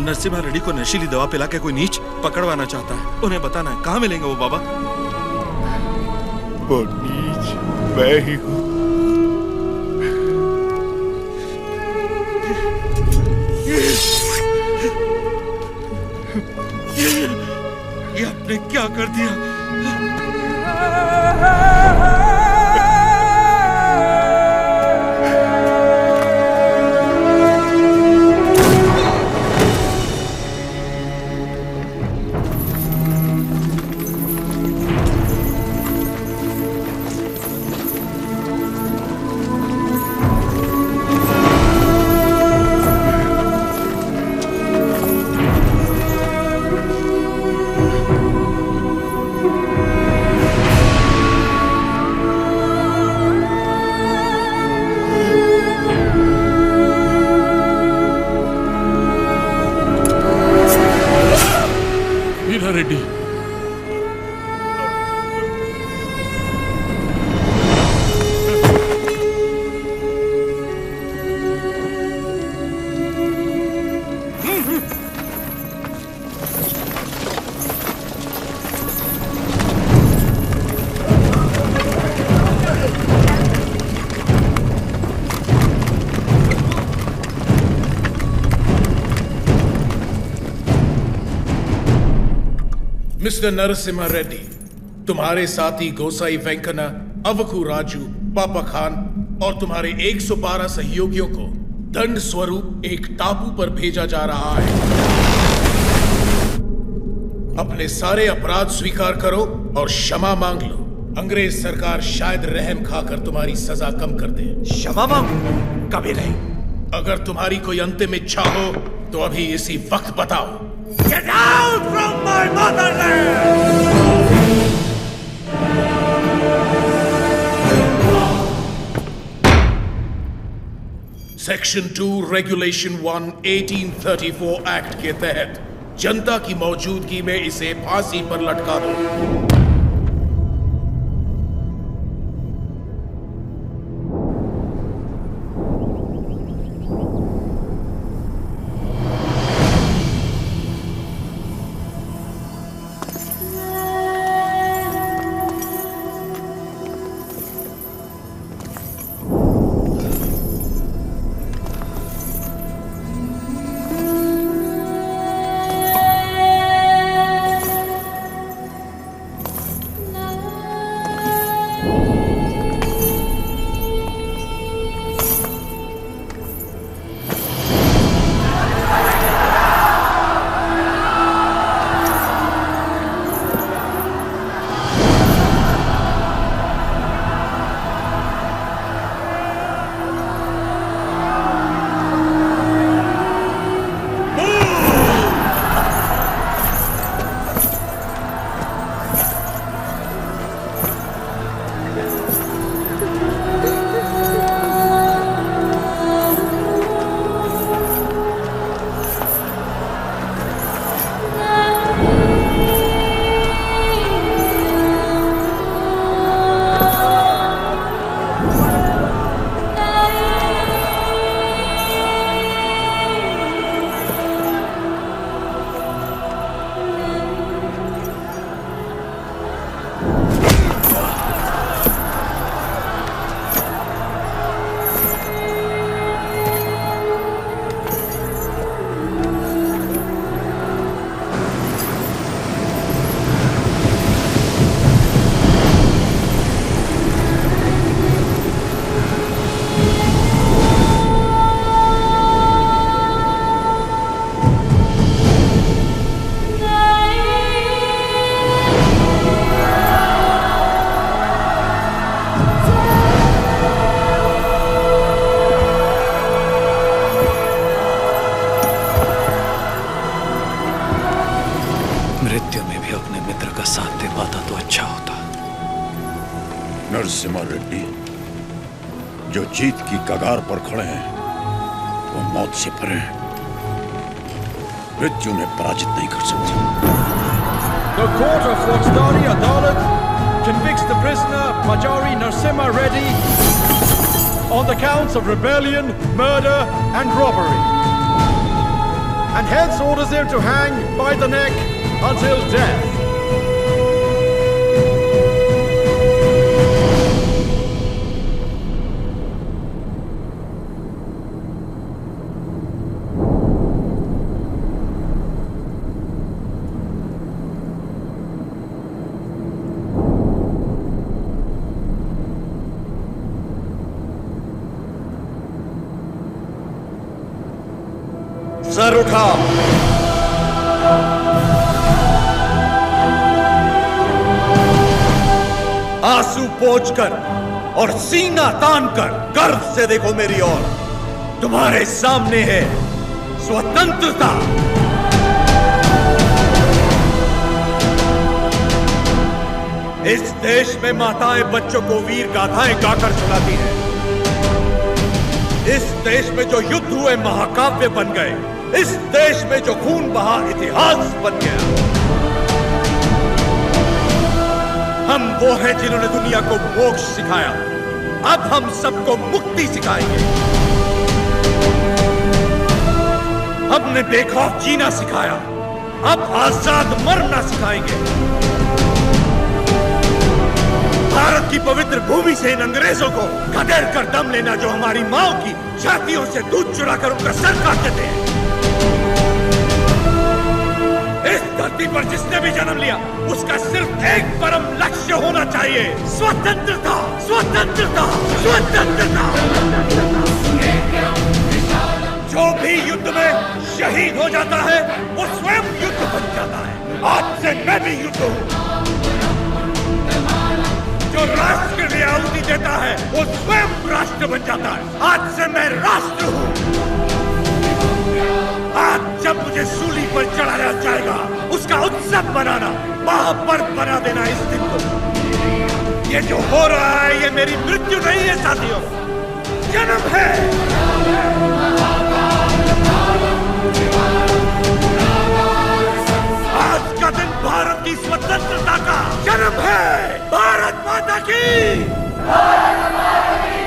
Speaker 11: नरसिम्हा रेड्डी को नशीली दवा पिला के कोई नीच पकड़वाना चाहता है। उन्हें बताना है कहाँ मिलेंगे वो बाबा। वो नीच मैं ही हूँ।
Speaker 18: ये आपने क्या कर दिया?
Speaker 22: रेड्डी,
Speaker 18: मिस्टर नरसिम्हा रेड्डी, तुम्हारे साथी गोसाई वेंकना, अवकू राजू, पापा खान और तुम्हारे 112 सहयोगियों को दंड स्वरूप एक टापू पर भेजा जा रहा है। अपने सारे अपराध स्वीकार करो और क्षमा मांग लो। अंग्रेज सरकार शायद रहम खाकर तुम्हारी सजा कम कर दे।
Speaker 14: क्षमा मांगू? कभी नहीं।
Speaker 18: अगर तुम्हारी कोई अंतिम इच्छा हो तो अभी इसी वक्त बताओ।
Speaker 14: Get out from my motherland!
Speaker 18: Section 2 regulation 1 1834 act के तहत जनता की मौजूदगी में इसे फांसी पर लटका दो।
Speaker 2: नरसिम्हा रेड्डी जो जीत की कगार पर खड़े हैं वो मौत से परे हैं। मृत्यु ने पराजित नहीं कर सकती।
Speaker 5: The court of Faujdari Adalat convicts the prisoner Majari Narasimha Reddy on the counts of rebellion, murder and robbery, and hence orders him to hang by the neck until death.
Speaker 16: Sir उठाओ। आंसू पोंछकर और सीना तान कर गर्व से देखो मेरी ओर। तुम्हारे सामने है स्वतंत्रता। इस देश में माताएं बच्चों को वीर गाथाएं गाकर सुनाती हैं। इस देश में जो युद्ध हुए महाकाव्य बन गए। इस देश में जो खून बहा इतिहास बन गया। हम वो हैं जिन्होंने दुनिया को मोक्ष सिखाया। अब हम सबको मुक्ति सिखाएंगे। हमने बेखौफ जीना सिखाया। अब आजाद मरना सिखाएंगे। भारत की पवित्र भूमि से इन अंग्रेजों को खदेड़ कर दम लेना, जो हमारी माओ की छातियों से दूध चुराकर उनका सर काटते थे। इस धरती पर जिसने भी जन्म लिया उसका सिर्फ एक परम लक्ष्य होना चाहिए, स्वतंत्रता, स्वतंत्रता, स्वतंत्रता। जो भी युद्ध में शहीद हो जाता है वो स्वयं युद्ध बन जाता है। आज से मैं भी युद्ध हूं। जो राष्ट्र के लिए आहुति देता है वो स्वयं राष्ट्र बन जाता है। आज से मैं राष्ट्र हूं। आज जब मुझे सूली पर चढ़ाया जाएगा उसका उत्सव मनाना, महापर्व बना देना इस दिन को। ये जो हो रहा है ये मेरी मृत्यु नहीं है साथियों, जन्म है। आज का दिन भारत की स्वतंत्रता का जन्म है। भारत माता की। भारत माता की।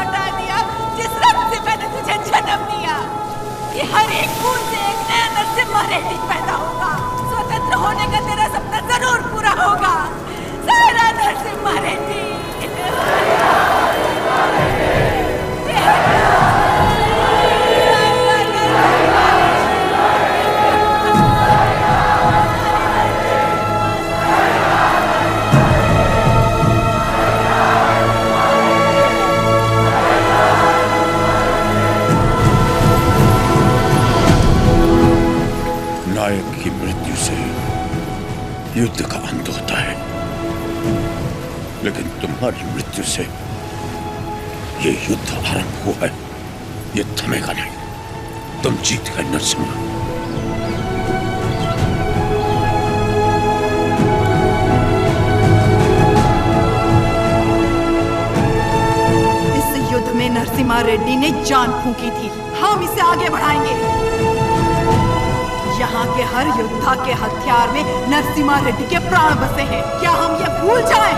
Speaker 24: लौटा दिया जिस रक्त से मैंने तुझे जन्म दिया। कि हर एक खून से एक नया नरसिम्हा रेड्डी पैदा होगा। स्वतंत्र होने का तेरा सपना जरूर पूरा होगा। सारा नरसिम्हा रेड्डी।
Speaker 2: नायक की मृत्यु से युद्ध का अंत होता है, लेकिन तुम्हारी मृत्यु से ये युद्ध आरंभ हुआ है। ये थमेगा नहीं। तुम जीत गए नरसिम्हा।
Speaker 24: इस युद्ध में नरसिम्हा रेड्डी ने जान फूंकी थी। हम इसे आगे बढ़ाएंगे। यहाँ के हर योद्धा के हथियार में नरसिम्हा रेड्डी के प्राण बसे हैं। क्या हम ये भूल जाएं?